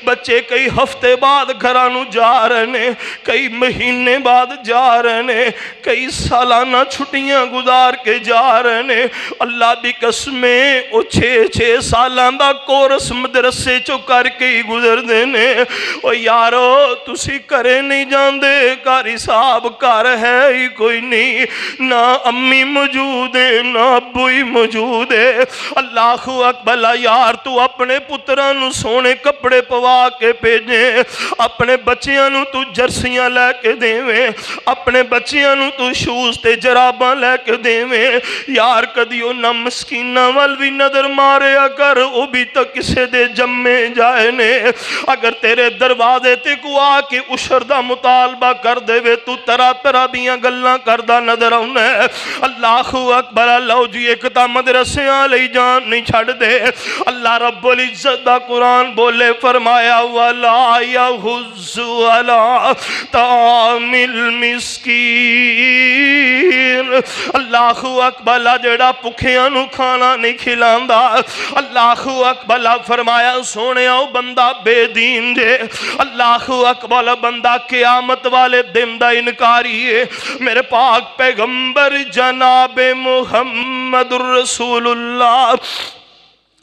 बच्चे कई हफ्ते बाद घरां नूं जा रहे ने, कई महीने बाद जा रहे ने, कई सालाना छुट्टियां गुजार के जा रहे ने। अल्लाह दी कसमे वो 6-6 सालां दा कोर्स मदरसे चो करके ही गुजरदे ने। ओ यारो तुसी घरे नहीं जांदे, घर हिसाब घर है ही कोई नहीं, ना अम्मी मौजूद है ना अब्बू ही मौजूद है। अल्लाहु अकबर, यार तू अपने पुत्रां नूं सोने कपड़े पवा के भेजे, अपने बच्चियां नूं तू जर्सियां लैके देवें, अपने बच्चियां नूं तू शूज ते जराबां लैके देवें। यार कदी उन्हां मस्कीनां वल भी नजर मारिया कर, वो भी तो किसे दे जम्मे जाए ने। अगर तेरे दरवाजे ते को आके उशर दा मुतालबा कर देवे, तू तरह तरह दियां गल्लां करदा नजर आउना है। अल्लाहु अकबर, लो जी एक तां मदरसियां लई जान नहीं छड़ दे। अल्लाह रब्बुल इज्जत दा कुरान बोले, फरमाया वला यहुज़्ज़ु अला तामिल मिस्कीन। अल्लाहु अकबर, जेड़ा भुखियां नूं खाना नहीं खिलांदा। अल्लाहु अकबर, फरमाया सोने बंदा बेदीन जे। अल्लाहु अकबर, बंदा क़यामत वाले दिन दा इनकारी है। मेरे पाक पैगंबर जनाबे मुहम्मदुर रसूलुल्लाह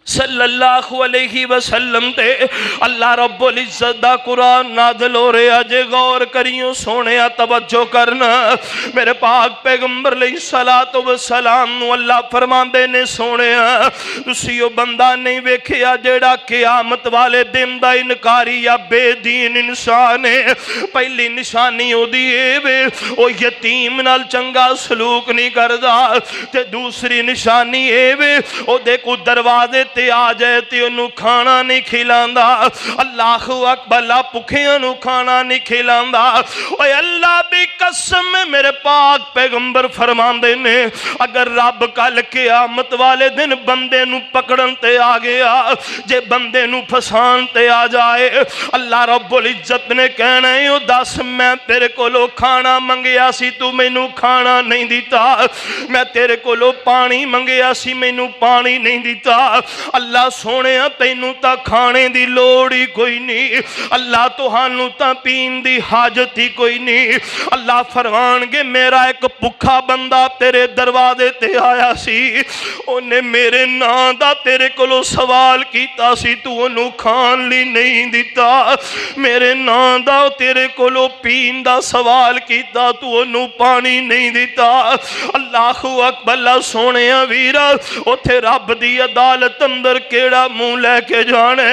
सल्लल्लाहु अलैहि वसल्लम ते अल्लाह रब्बुल इज्जत दा कुरान नाज़िल हो रहा जे। गौर करियो सोने, तवज्जो करना। मेरे पाक पैगंबर अलैहिस्सलातु वस्सलाम नूं अल्लाह फरमांदे ने, सोने तुसी ओ बंदा नहीं वेखिया जेड़ा क़यामत वाले दिन दा इनकारी या बेदीन इंसान है। पहली निशानी ओदी ए वे ओ यतीम नाल चंगा सलूक नहीं करदा, ते दूसरी निशानी ए वे ओदे को दरवाजे ते आ जाए ते उन्होंने खाना नहीं खिलांदा। अल्लाहु अकबर, भुखियां नूं खाना नहीं खिलांदा। ओए अल्लाह दी कसम, मेरे पाक पैगंबर फरमांदे ने, अगर रब कल क़यामत वाले दिन बंदे नूं पकड़न ते आ गया, जे बंदे नूं फसान ते आ जाए, अल्लाह रब्बुल इज्जत ने कहना है, ओ दस मैं तेरे कोलों खाना मंगिया सी, तू मैनू खाना नहीं दिता। मैं तेरे कोलों पानी मंगिया सी, मैनू पानी नहीं दिता। अल्लाह सोने तैनू तां खाने दी लोड़ ही कोई नहीं, अल्लाह तुहानू तां पीन दी हाजत ही कोई नहीं। अल्लाह फरमानगे, मेरा एक भुखा बंदा तेरे दरवाजे ते आया सी, उन्हें मेरे नां दा तेरे कोलों सवाल कीता सी, तू उन्हू खान ली नहीं दिता। मेरे नां दा तेरे कोलों पीन दा सवाल कीता, तू उन्हू पानी नहीं दिता। अल्लाहु अकबर, सोने वीरा उथे रब दी अदालत अंदर केड़ा मुंह लैके जाने।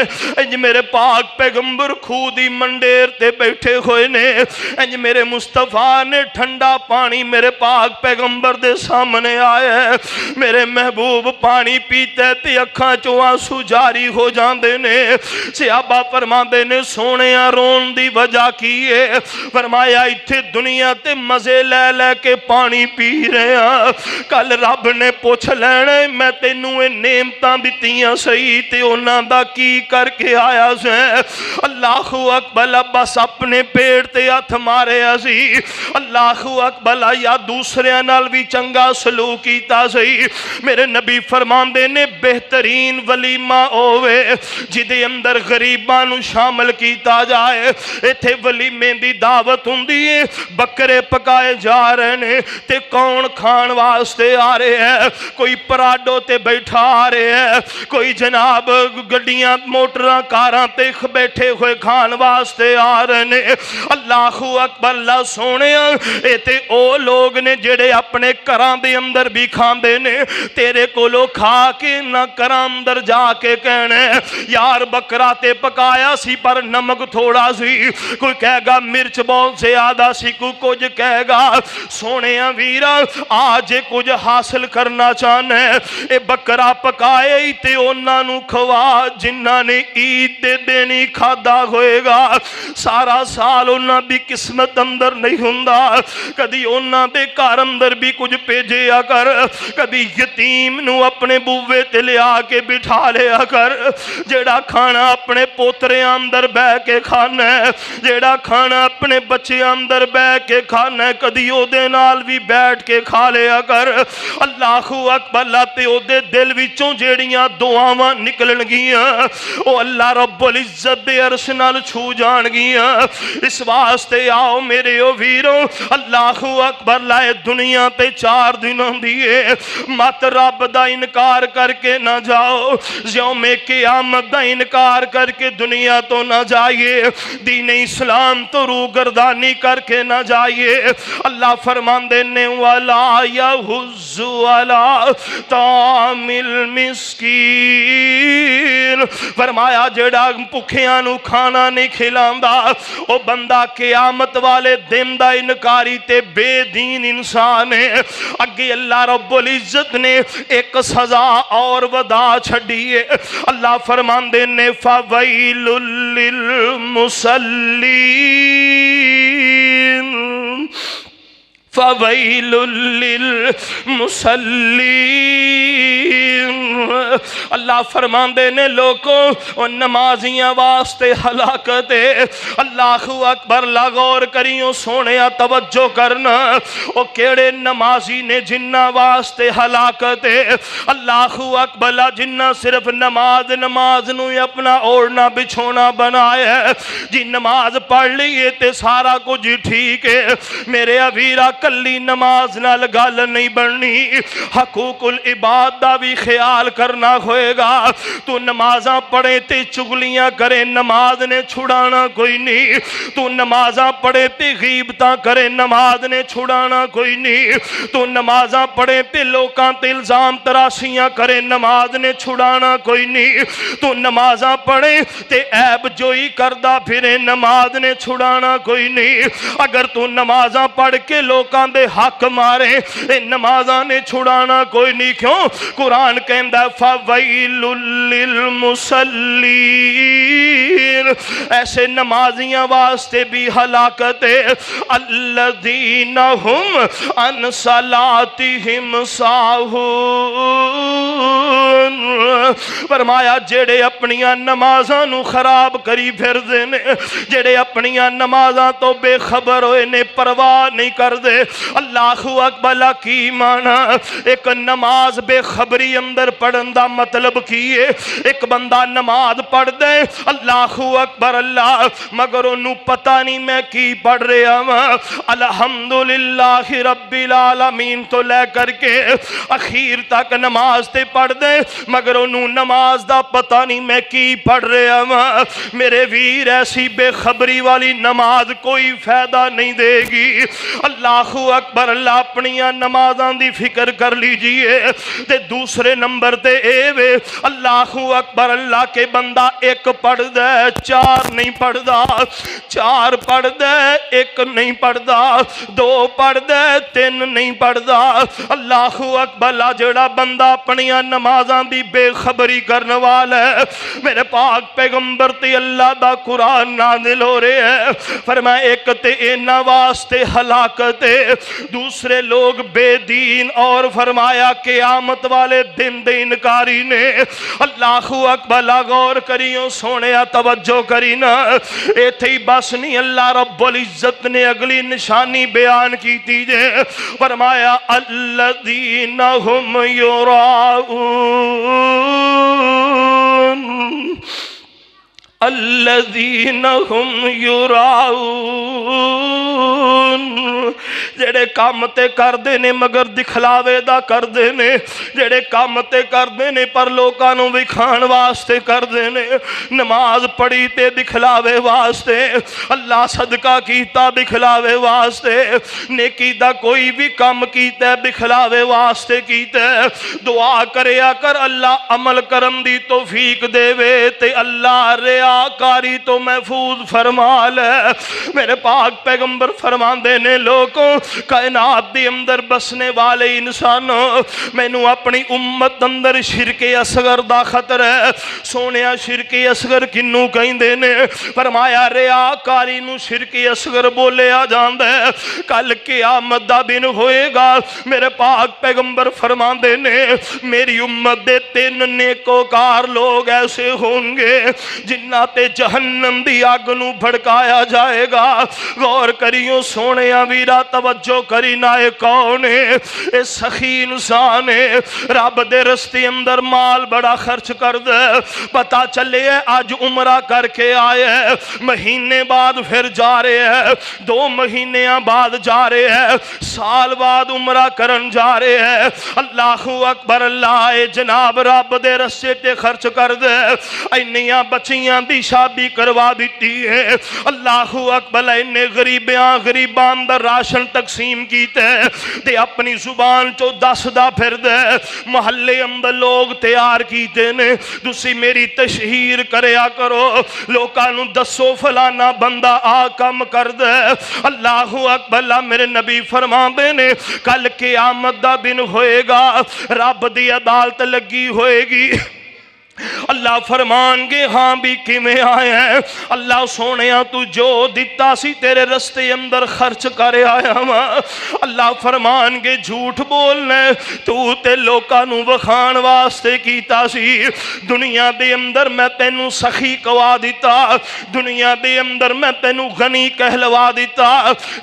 इंज मेरे पाक पैगंबर खूह दी मंडेर ते बैठे हुए ने, इंज मेरे मुस्तफा ने ठंडा पानी मेरे पाक पैगंबर दे सामने आया। मेरे महबूब पानी पीते ते अखां चों आंसू जारी हो जाते ने। सहाबा फरमांदे ने, सोने रोन दी वजह की है? फरमाया, इत्थे दुनिया ते मजे लै लै के पानी पी रहे हैं, कल रब ने पुछ लैना मैं तेनू नेमतां दित्तियां सही ते उन्हां दा की करके आया से। अल्लाहु अकबर, बस अपने पेट ते हथ मारिया सी। अल्लाहु अकबर, या दूसरियां नाल भी चंगा सलूक कीता सही। मेरे नबी फरमांदे ने, बेहतरीन वलीमा होवे जिदे अंदर गरीबां नूं शामिल कीता जाए। इत्थे वलीमे दी दावत हुंदी है, बकरे पकाए जा रहे ने ते कौन खाण वास्ते आ रहे है? कोई पराडो ते बैठा आ रहे है, کوئی جناب گڈیاں موٹراں کاراں تے بیٹھے ہوئے کھان واسطے آ رہے نے۔ اللہ اکبر، اللہ سونے اے تے او لوگ نے جڑے اپنے گھراں دے اندر بھی کھاندے نے، تیرے کولو کھا کے نہ گھراں اندر جا کے کہنے یار بکرا تے پکایا سی پر نمک تھوڑا سی، کوئی کہے گا مرچ بہت زیادہ سی، کوئی کچھ کہے گا۔ سونے ویرا آج کچھ حاصل کرنا چاہنے اے بکرا پکائے ہی تے انہاں نو کھوا جنہاں نے عید دے دینی کھادا ہوئے گا، سارا سال انہاں دی قسمت اندر نہیں ہوندا۔ کدی انہاں دے گھر اندر بھی کچھ بھیجیا کر، کدی یتیم نو اپنے بوے تے لیا کے بٹھا لیا کر، جیڑا کھانا اپنے پوترے اندر بہ کے کھانا ہے، جیڑا کھانا اپنے بچے اندر بہ کے کھانا ہے، کدی او دے نال بھی بیٹھ کے کھا لیا کر۔ اللہ اکبر، اللہ تے او دے دل وچوں جیڑیاں دعاواں نکلن گیاں او اللہ رب العزت دے عرش نال چھو جان گیاں۔ اس واسطے آؤ میرے او ویرو، اللہ اکبر، لائے دنیا تے 4 دنوں دیئے، مت رب دا انکار کر کے نہ جاؤ، یوم قیامت دا انکار کر کے دنیا تو نہ جائیے، دین اسلام تو روگردانی کر کے نہ جائیے۔ اللہ فرماندے نے وَلَا يَحُضُّ عَلَىٰ طَعَامِ الْمِسْكِينِ، فرمایا جڑا بھکھیاں نو کھانا نہیں کھلاندا او بندہ قیامت والے دن دا انکاری تے بے دین انسان ہے۔ اگے اللہ رب العزت نے ایک سزا اور ودا چھڑیے، اللہ فرماندے نے فَوَيْلٌ لِّلْمُصَلِّينَ، فَوَيْلٌ لِّلْمُصَلِّينَ، اللہ فرماندے نے لوگوں اور نمازیاں واسطے ہلاکت ہے۔ اللہ اکبر، غور کریوں سونیا توجہ کرنا، او کیڑے نمازی نے جنہ واسطے ہلاکت ہے۔ اللہ اکبر، جنہ صرف نماز نو اپنا اوڑنا بچھونا بنایا ہے، جی نماز پڑھ لیے تے سارا کچھ ٹھیک ہے۔ میرے اویرا کلی نماز نال گل نہیں بننی، حقوق العباد دا بھی خیال کرنا ہوئے گا۔ تو نمازاں پڑھے تے چگلیاں کرے، نماز نے چھڑانا کوئی نہیں۔ تو نمازاں پڑھے تے غیبتاں کرے، نماز نے چھڑانا کوئی نہیں۔ تو نمازاں پڑھے تے لوکاں تے الزام تراشیاں کرے، نماز نے چھڑانا کوئی نہیں۔ تو نمازاں پڑھے تے عیب جوئی کردہ پھرے، نماز نے چھڑانا کوئی نہیں۔ اگر تو نمازاں پڑھ کے لوکاں دے حق مارے، نمازاں نے چھڑانا کوئی نہیں۔ کیوں؟ قرآن کہندہ فَوَيْلٌ لِّلْمُصَلِّينَ، ایسے نمازیاں واسطے بھی ہلاکت ہے۔ الَّذِينَ هُمْ عَنْ صَلَاتِهِمْ سَاهُونَ، فرمایا جڑے اپنیاں نمازاں نو خراب کری پھر دے نے، جڑے اپنیاں نمازاں تو بے خبر ہوئے نے، پرواہ نہیں کر دے۔ اللہ اکبر، کی مانا ایک نماز بے خبری اندر پڑھن دا مطلب کیے، ایک بندہ نماز پڑھ دے اللہ اکبر اللہ، مگر انہوں پتہ نہیں میں کی پڑھ رہا ہوں، الحمدللہ رب العالمین تو لے کر کے اخیر تک نماز تے پڑھ دے، مگر انہوں نماز دا پتہ نہیں میں کی پڑھ رہا ہوں۔ میرے ویر، ایسی بے خبری والی نماز کوئی فائدہ نہیں دے گی۔ اللہ اکبر اللہ، اپنیاں نمازاں دی فکر کر لیجئے۔ تے دوسرے نمبر تے اے وے اللہ اکبر اللہ کے بندہ ایک پڑھ دے 4 نہیں پڑھ دا، 4 پڑھ دے 1 نہیں پڑھ دا، 2 پڑھ دے 3 نہیں پڑھ دا۔ اللہ اکبر اللہ، جڑا بندہ اپنیاں نمازاں دی بے خبری کرنے والا ہے، میرے پاک پیغمبر تے اللہ دا قرآن نازل ہو رہے ہیں، فرمایا ایک تے اینا واسطے ہلاکت ہے، دوسرے لوگ بے دین، اور فرمایا قیامت والے دن دے انکاری نے۔ اللہ اکبر، غور کریوں سونیا توجہ کرینا، ایتھے ہی بس نہیں، اللہ رب العزت نے اگلی نشانی بیان کی تیجے، فرمایا الذین ہم یراؤون، الذین ہم یراؤن، جڑے کام تے کردے نے مگر دکھلاوے دا کردے نے، جڑے کام تے کردے نے پر لوکاں نوں وکھان واسطے کردے نے، نماز پڑھی تے دکھلاوے واسطے، اللہ صدقہ کیتا دکھلاوے واسطے، نیکی دا کوئی بھی کام کیتا ہے دکھلاوے واسطے کیتا ہے۔ دعا کریا کر اللہ عمل کرن دی توفیق دے وے تے اللہ ریاکاری تو محفوظ فرما لے۔ میرے پاک پیغمبر فرماندے نے لوگوں کائنات دی اندر بسنے والے انسانوں، میں نو اپنی امت اندر شرک اصغر دا خطر ہے۔ سونیا شرک اصغر کنوں کہندے نے؟ فرمایا ریاکاری نو شرک اصغر بولیا جاندا ہے۔ کل قیامت دا دن ہوئے گا، میرے پاک پیغمبر فرماندے نے میری امت دے 3 نیکوکار لوگ ایسے ہوں گے جنہاں تے جہنم دی آگ نو بھڑکایا جائے گا۔ غور کریوں سونیا ویرا توجہ کری نائے کون ہے؟ اے سخی انسان ہے، رب دے رستے اندر مال بڑا خرچ کر دے، پتا چلے آج عمرہ کر کے آئے ہیں، مہینے بعد پھر جا رہے ہیں، 2 مہینے بعد جا رہے ہیں، سال بعد عمرہ کرن جا رہے ہیں۔ اللہ اکبر، اللہ اے جناب رب دے رستے تے خرچ کر دے، اینیاں بچیاں دی شادی کروا دیتی ہے، اللہ اکبر، اینے غریبان دا راشن تقسیم کیتے تے اپنی زبان چو دس دا پھر دے، محلے اندر لوگ تیار کیتے نے، تسی میری تشہیر کریا کرو، لوکانوں دسو فلانا بندہ آ کم کر دے۔ اللہ اکبر، اللہ میرے نبی فرما دے نے کل قیامت دا دن ہوئے گا، رب دی عدالت لگی ہوئے گی۔ اللہ فرمان گے ہاں بھی کیویں آئے ہیں؟ اللہ سونیا تو جو دیتا سی تیرے رستے اندر خرچ کرے آیا ہاں۔ اللہ فرمان گے جھوٹ بولنے تو تے لوکاں نوں وکھان واسطے کیتا سی، دنیا دے اندر میں تینوں سخی کوا دیتا، دنیا دے اندر میں تینوں غنی کہلوا دیتا،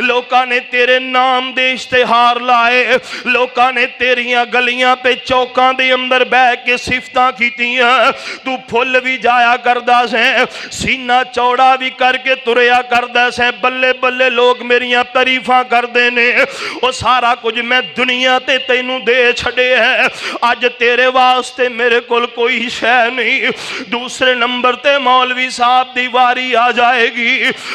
لوکاں نے تیرے نام دے اشتہار لائے، لوکاں نے تیریاں گلیاں تے چوکاں دے اندر بیٹھ کے صفتاں کیتیاں، تو پھول بھی جایا کردہ سے، سینہ چوڑا بھی کر کے تریا کردہ سے، بلے بلے لوگ میریاں تعریفاں کر دینے، وہ سارا کچھ میں دنیا تے تینوں دے چھڑے ہے، آج تیرے واسطے میرے کول کوئی شے نہیں۔ دوسرے نمبر تے مولوی صاحب دیواری آ جائے گی،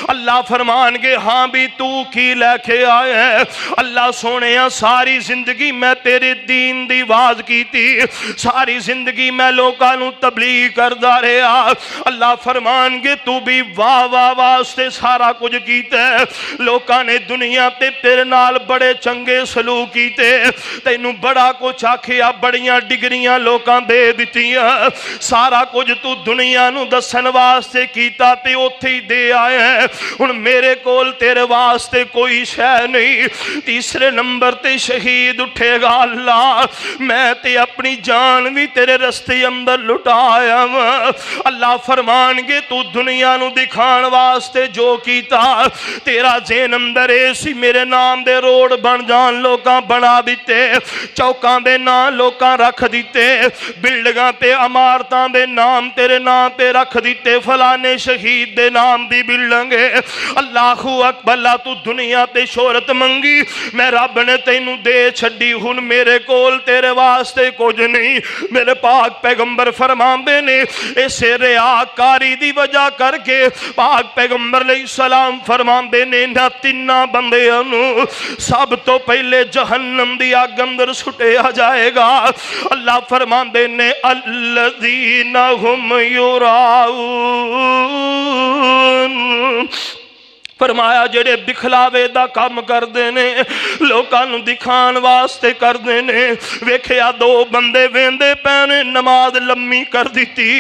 اللہ فرمان گے ہاں بھی تو کی لے کے آئے ہیں؟ اللہ سونے ساری زندگی میں تیرے دین دی واز کی تھی، ساری زندگی میں لوکاں نوں تبلیغ کردہ رہا، اللہ فرمان گے تو بھی واہ واسطے سارا کچھ کیتے، لوکاں نے دنیا تے تیرے نال بڑے چنگے سلوک کیتے، تینوں بڑا کچھ آکھیا، بڑیاں ڈگریاں لوکاں دے دیتیاں، سارا کچھ تو دنیا نوں دسن واسطے کیتا تے اوتھے ہی دے آئے ہیں، ہن میرے کول تیرے واسطے کوئی شے نہیں۔ تیسرے نمبر تے شہید اٹھے گا، اللہ میں تے اپنی جان بھی تیرے رستے اندر لٹایا، اللہ فرمان گے تو دنیا نو دکھان واسطے جو کیتا، تیرا ذہن اندر ایسی میرے نام دے روڈ بن جان لوکاں بنا دیتے، چوکاں دے نام لوکاں رکھ دیتے، بلڈگاں تے عمارتاں دے نام تیرے نام تے رکھ دیتے، فلانے شہید دے نام دی بلڈنگے، اللہ اکبر، اللہ تو دنیا تے شہرت منگی، میں رب نے تینوں دے چھڈی، ہن میرے کول تیرے واسطے کچھ نہیں۔ میرے پاک پیغمبر فرماندے نے اسے ریاکاری دی وجہ کر کے پاک پیغمبر علیہ السلام فرماندے نے نہ 3 بندیاں نوں سب تو پہلے جہنم دی آگ اندر سٹیا جائے گا۔ اللہ فرماندے نے الذین ہم یراؤن، فرمایا جڑے دکھلاوے دا کام کر دینے، لوکاں نوں دکھان واسطے کر دینے، ویکھیا 2 بندے ویندے پینے، نماز لمبی کر دیتی،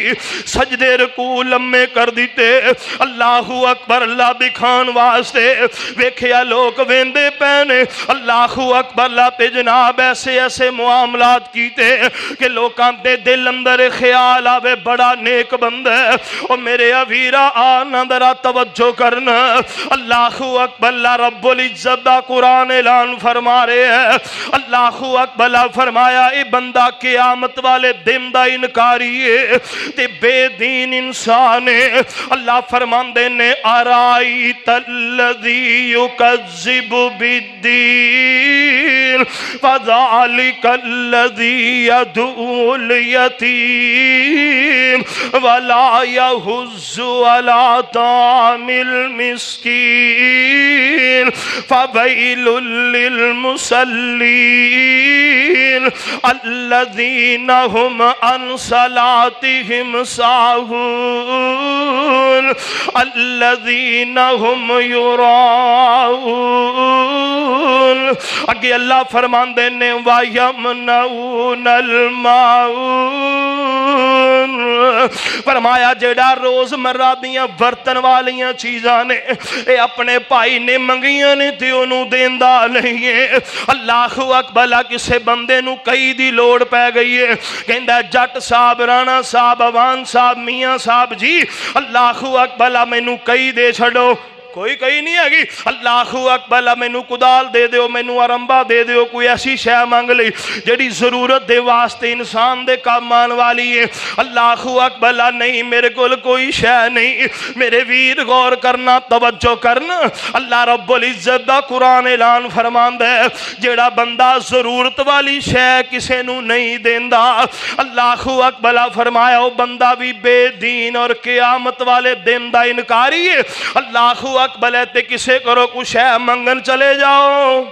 سجدے رکوع لمبے کر دیتے، اللہ اکبر، اللہ دکھان واسطے، ویکھیا لوگ ویندے پینے، اللہ اکبر، اللہ تے جناب ایسے ایسے معاملات کیتے کہ لوکاں دے دل اندر خیال آوے بڑا نیک بندہ ہے، اور میرے اویرا آنا ذرا توجہ کرنا، اللہ اکبر، اللہ رب العزت دا قرآن اعلان فرما رہے ہیں، اللہ اکبر فرمایا اے بندہ قیامت والے دن دا انکاری ہے تے بے دین انسان ہے۔ اللہ فرماندے نے ارائیت الذی یکذب بالدین فذلک الذی یدعو الیتیم ولا یحض علی طعام المسکین فویل للمصلین الذین هم عن صلاتهم ساہون الذین هم یراؤون۔ اگے اللہ فرماندے نے وَيَمْنَعُونَ الْمَاعُونَ، فرمایا جیڑا روز مرہ دیاں برتن والیاں چیزاں نے اے اپنے بھائی نے منگیاں نے تے انہوں دیندا نہیں ہے۔ اللہ اکبر، کسے بندے نو کئی دی لوڑ پہ گئی ہے، کہندہ جٹ صاحب، رانا صاحب، اوان صاحب، میاں صاحب جی اللہ اکبر میں نو کئی دے چھڑو، کوئی کہیں نہیں ہے گی۔ اللہ اکبر میں نو کدال دے دیو، میں نو ارمبا دے دیو، کوئی ایسی شے مانگ لی جڑی ضرورت دے واسطے انسان دے کام آن والی ہے۔ اللہ اکبر نہیں، میرے کول کوئی شے نہیں۔ میرے ویر غور کرنا، توجہ کرنا، اللہ رب العزت دا قرآن اعلان فرماندا ہے جڑا بندہ ضرورت والی شے کسے نو نہیں دیندا، اللہ اکبر فرمایا وہ بندہ بھی بے دین اور قیامت والے دن دا انکاری ہے۔ اللہ اکبر تے کسے کرو کچھ ہے منگن چلے جاؤ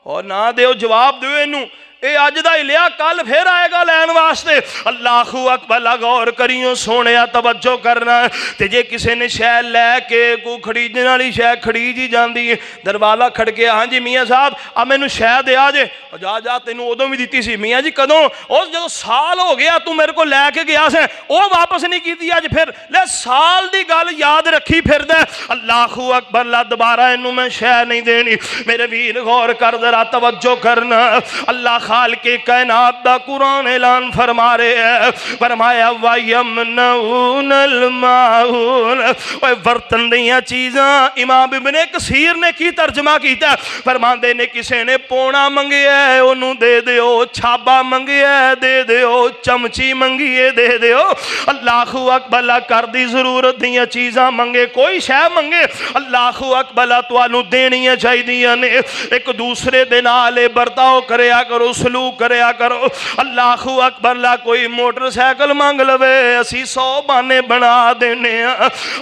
اور نہ دیو جواب دیو انہوں اے اج دا ہی لیا کل پھر آئے گا لین واسطے۔ اللہ اکبر غور کریوں سونیا، توجہ کرنا تے جے کسے نے شے لے کے کو خریدنے والی شے خرید ہی جاندی ہے، دروازہ کھڑکے ہاں جی میاں صاحب آ مینوں شے دے آ جے، جا جا تینوں ادوں بھی دتی سی، میاں جی کدوں؟ اس جدوں سال ہو گیا تو میرے کو لے کے گیا سے وہ واپس نہیں کیتی، اج پھر لے سال دی گل یاد رکھی پھر دے۔ اللہ اکبر لا دوبارہ انہوں میں شے نہیں دینی۔ میرے ویر غور کر ذرا توجہ کرنا، اللہ خالق کائنات دا قرآن اعلان فرما رہے ہیں، فرمایا وَيَمْنَعُونَ الْمَاعُونَ، اوہ برتن دیاں چیزاں امام ابن کثیر نے کی ترجمہ کیتا ہے، فرماندے نے کسے نے پونا منگے ہے انہوں دے دیو، چھابا منگے ہے دے دیو، چمچی منگی ہے دے دیو۔ اللہ اکبر کر دی ضرورت دیاں چیزاں منگے، کوئی شے منگے اللہ اکبر تو انہوں دینیاں چاہی دیاں نے، ایک دوسرے دے نالے برتاؤ کریا کرو، سلوک کریا کرو۔ اللہ اکبر کوئی موٹر سائیکل مانگ لوے اسی 100 بانے بنا دینے۔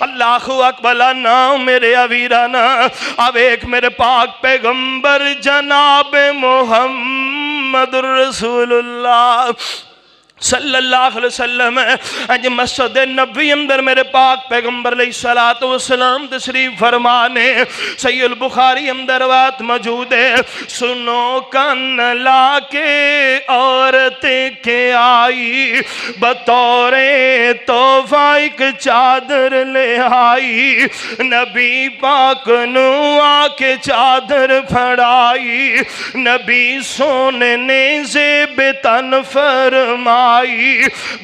اللہ اکبر نہ میرے اویرانا، اب ایک میرے پاک پیغمبر جناب محمد رسول اللہ صلی اللہ علیہ وسلم اج مسجد نبی اندر میرے پاک پیغمبر علیہ السلام تشریف فرمانے، صحیح البخاری اندر روایت موجود ہے، سنو کان لا کے عورت کے آئی بطور تحفہ ایک چادر لے آئی، نبی پاک نو آ کے چادر پھڑائی، نبی سونے نے زیب تن فرمائی،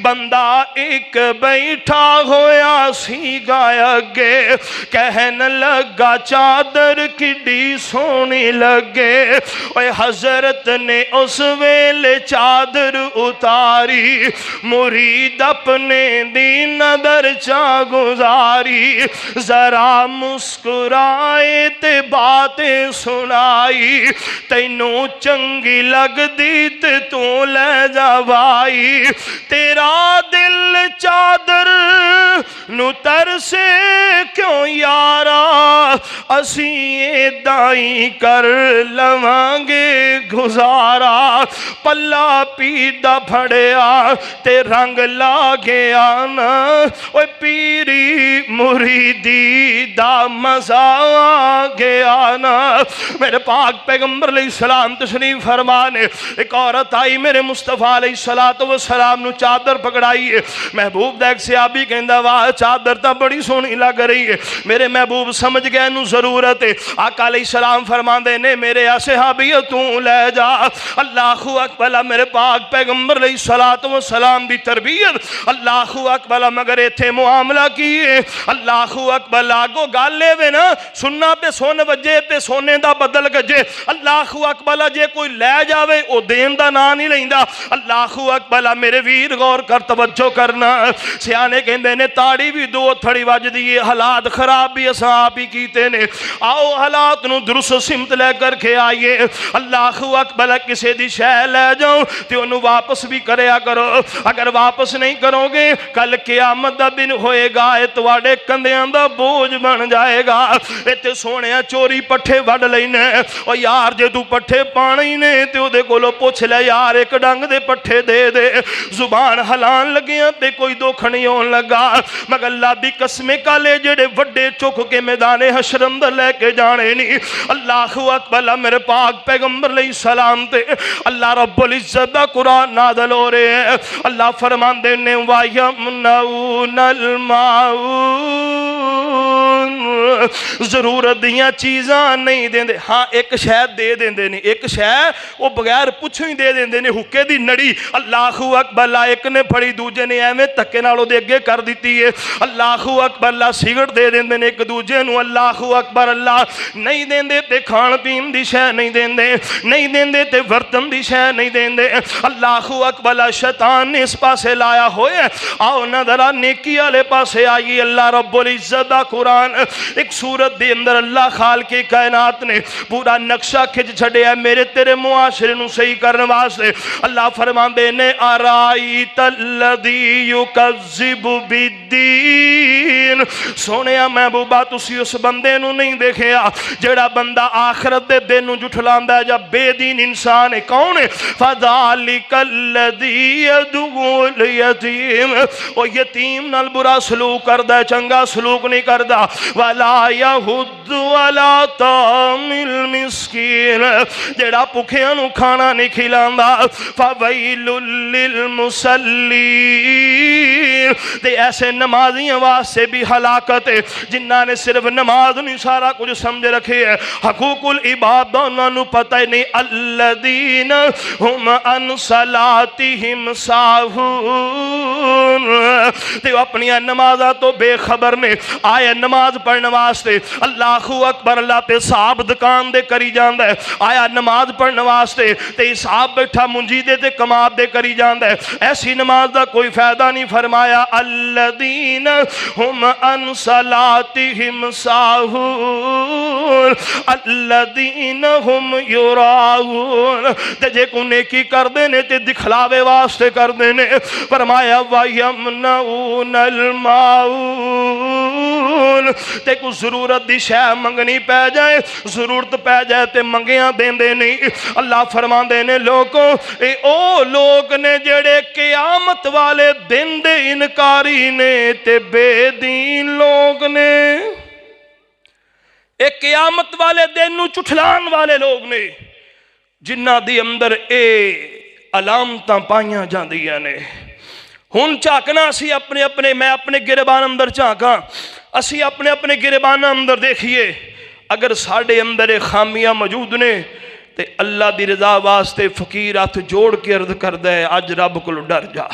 بندہ ایک بیٹھا ہویا سی گایا گے، کہن لگا چادر کڈی سونی لگے، اوہ حضرت نے اس ویلے چادر اتاری، مرید اپنے دی نظر چا گزاری، ذرا مسکرائے تے باتیں سنائی، تینوں چنگی لگ دی تے تو لے جا بھائی، تیرا دل چادر نو ترسے کیوں یارا، اسی دائیں کر لوانگے گزارا، پلا پیدا پھڑیا تے رنگ لاگیا نا، اوہ پیری مریدی دا مزہ آگیا نا۔ میرے پاک پیغمبر علیہ السلام تشریف فرمانے، ایک عورت آئی میرے مصطفیٰ علیہ السلام सलाम नू चादर पकड़ाई है। महबूब दा एक सहाबी कहंदा वाह चादर तां बड़ी सोहनी लग रही है, मेरे महबूब समझ गए इनू जरूरत है। आका अलैहिस्सलाम फरमांदे ने मेरे सहाबी तू ले जा। अल्लाहु अकबर, मेरे पाक पैगंबर अलैहिस्सलातु वस्सलाम दी तरबियत। अल्लाहु अकबर, मगर इत्थे मुआमला की है। अल्लाहु अकबर, आगो गल वे ना सुनना पे सुन वजे ते सोने दा बदल गजे। अल्लाहु अकबर, जे कोई लै जावे ओ देन दा नाम नहीं लैंदा। अल्लाहु अकबर, मेरे वीर गौर कर, तवज्जो करना। सियाने कहंदे ने ताड़ी भी दो थड़ी वजदी है, हालात खराब भी असां आप ही कीते ने। आओ हालात नू दुरुस्त सिमत लै करके आइए। अल्लाहु अकबर, किसी दी शै लै जाओ ते ओनू वापस भी करया करो। अगर वापस नहीं करोगे कल क़यामत दा दिन होएगा, ये तुहाडे कंधियां दा बोझ बन जाएगा। इत्थे सोहणिया चोरी पट्ठे वड लैने, ओ यार जे तू पट्ठे पाने ने ते ओदे कोलों पुछ ले यार एक डंग दे पट्ठे दे दे। जुबान हलान लगिया ते कोई दुख नहीं होन लगा, मगर अल्लाह दी कसमें काले जेड़े वड्डे चुक के मैदाने हशर अंदर लेके जाने नहीं। अल्लाहु अकबर, मेरे पाक पैगंबर अलैहिस्सलाम ते अल्लाह रब्बुल इज्जत दा कुरान नाज़िल हो रहे हैं। अल्लाह फरमांदे ने वयमनऊनल माऊन, जरूरत दियां चीज़ां नहीं देंदे। हाँ एक शै दे देंदे ने, एक शै वो बगैर पुछो ही दे देंदे ने, हुक्के दी नड़ी। अल्लाहु अकबर, एक ने फड़ी दूजे ने एवें धक्के नाल ओहदे अगे कर दी है। अल्लाहु अकबर, सिगरट दे देंदे ने एक दूजे नूं। अल्लाहु अकबर, अल्लाह नहीं देंदे ते खाण पीण दी शै नहीं देंदे, नहीं देंदे ते वर्तन दी शै नहीं देंदे। अल्लाहु अकबर, शैतान ने इस पासे लाया होया। आओ नजरा नेकी वाले पासे आइए। अल्लाह रब्बुल इज्जत दा कुरान एक सूरत दे अंदर अल्लाह खालिके कायनात ने पूरा नक्शा खिंच छड़िया मेरे तेरे मुआशरे नूं सही करने वास्ते। अल्लाह फरमांदे ने अराइतल्लज़ी युकज़्ज़िबु बिद्दीन, सोहणिया महबूबा तुसी उस बंदे नूं नहीं देखिया जेड़ा बंदा आखिरत दे दिन नूं झुठलांदा है, या बेदीन इंसान है। कौन है? फ़ज़ालिकल्लज़ी यदउल यतीम, ओ यतीम नाल बुरा सलूक करदा है, चंगा सलूक नहीं करदा। वला यहुद्दु अला तामिल मिस्कीन, जेड़ा भुखियां नूं खाना नहीं खिलांदा। फ़वैलुल लिल मुसल्लीन, ते ऐसे नमाजियों वास्ते भी हलाकत है जिन्हां ने सिर्फ नमाज नहीं सारा कुछ समझ रखे है। हकूकुल इबाद उन्होंने पता ही नहीं। अल्लदीन हुम अन सलातिहिम साहून, ते अपनी नमाजा तो बेखबर ने। आए नमाज पढ़ने वास्ते अल्लाहु अकबर, अल्लाह ते साहब दुकान दे करी जांदा है। आया नमाज पढ़ने वास्ते ते साहब बैठा मुंजी दे ते कमाद दे करी जांदा है। ऐसी नमाज दा कोई फायदा नहीं। फरमाया अल्लदीन हुम अन सलातिहिम साहून अल्लदीन हुम युराऊन, ते जे कोई नेकी करदे ने ते दिखलावे वास्ते करदे ने। फरमाया वयमनऊनल माऊन, ते कोई जरूरत दी शै मंगनी पै जाए, जरूरत पै जाए ते मंगिया देंदे नहीं। अल्लाह फरमांदे ने लोगों ए ओ लोग ने जेड़े क़यामत वाले दिन दे इनकारी ने ते बेदीन लोग ने। एक क़यामत वाले दिन नूं झुठलाण वाले लोग ने जिन्हां दे अंदर ए अलामतां पाईयां जांदियां ने। हुण झाकना असी अपने अपने, मैं अपने गिरबान अंदर झांका, असी अपने अपने गिरबान अंदर देखिए। अगर साढ़े अंदर ये खामियां मौजूद ने तो अल्लाह की रजा वास्ते फकीर हथ जोड़ के अर्ज करदा है अज रब को डर जा,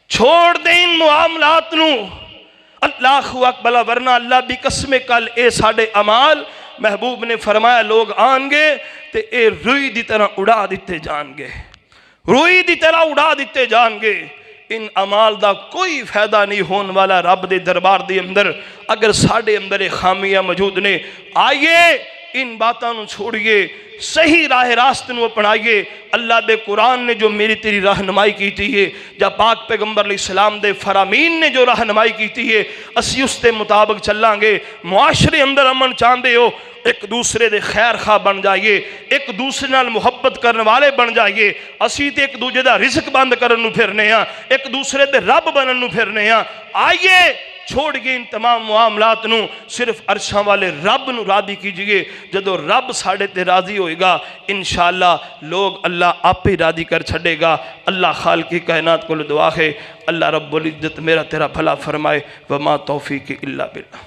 छोड़ दे इन मुआमलात नूं। अल्लाहु अकबर, वरना अल्लाह की कसम कल ये साढ़े अमाल महबूब ने फरमाया लोग आएंगे तो ये रुई की तरह उड़ा दिते जाएंगे, रुई की तरह उड़ा दिते जाएंगे। इन अमाल का कोई फायदा नहीं होने वाला रब के दरबार के अंदर अगर साढ़े अंदर ये खामियां मौजूद ने। आइए इन बातों छोड़िए, सही राह रास्ते को अपनाइए। अल्लाह के कुरान ने जो मेरी तेरी रहनुमाई की है, या पाक पैगंबर अलैहिस्सलाम दे फरामीन ने जो रहनुमाई की है, असी उसके मुताबिक चलांगे। मुआशरे अंदर अमन चाहते हो, एक दूसरे दे खैर खा बन जाइए, एक दूसरे नाल मुहब्बत करने वाले बन जाइए। असी तो एक दूजे का रिज़्क बंद करन नूं फिरने आ, एक दूसरे दे रब बनन नूं फिरने आ। आइए چھوڑیے ان تمام معاملات نو، صرف عرشاں والے رب نو راضی کیجئے۔ جدو رب ساڑے تے راضی ہوئے گا انشاءاللہ لوگ اللہ آپ ہی راضی کر چھڑے گا۔ اللہ خالق کائنات کو دعا ہے اللہ رب العزت میرا تیرا بھلا فرمائے۔ وما توفیق الا باللہ۔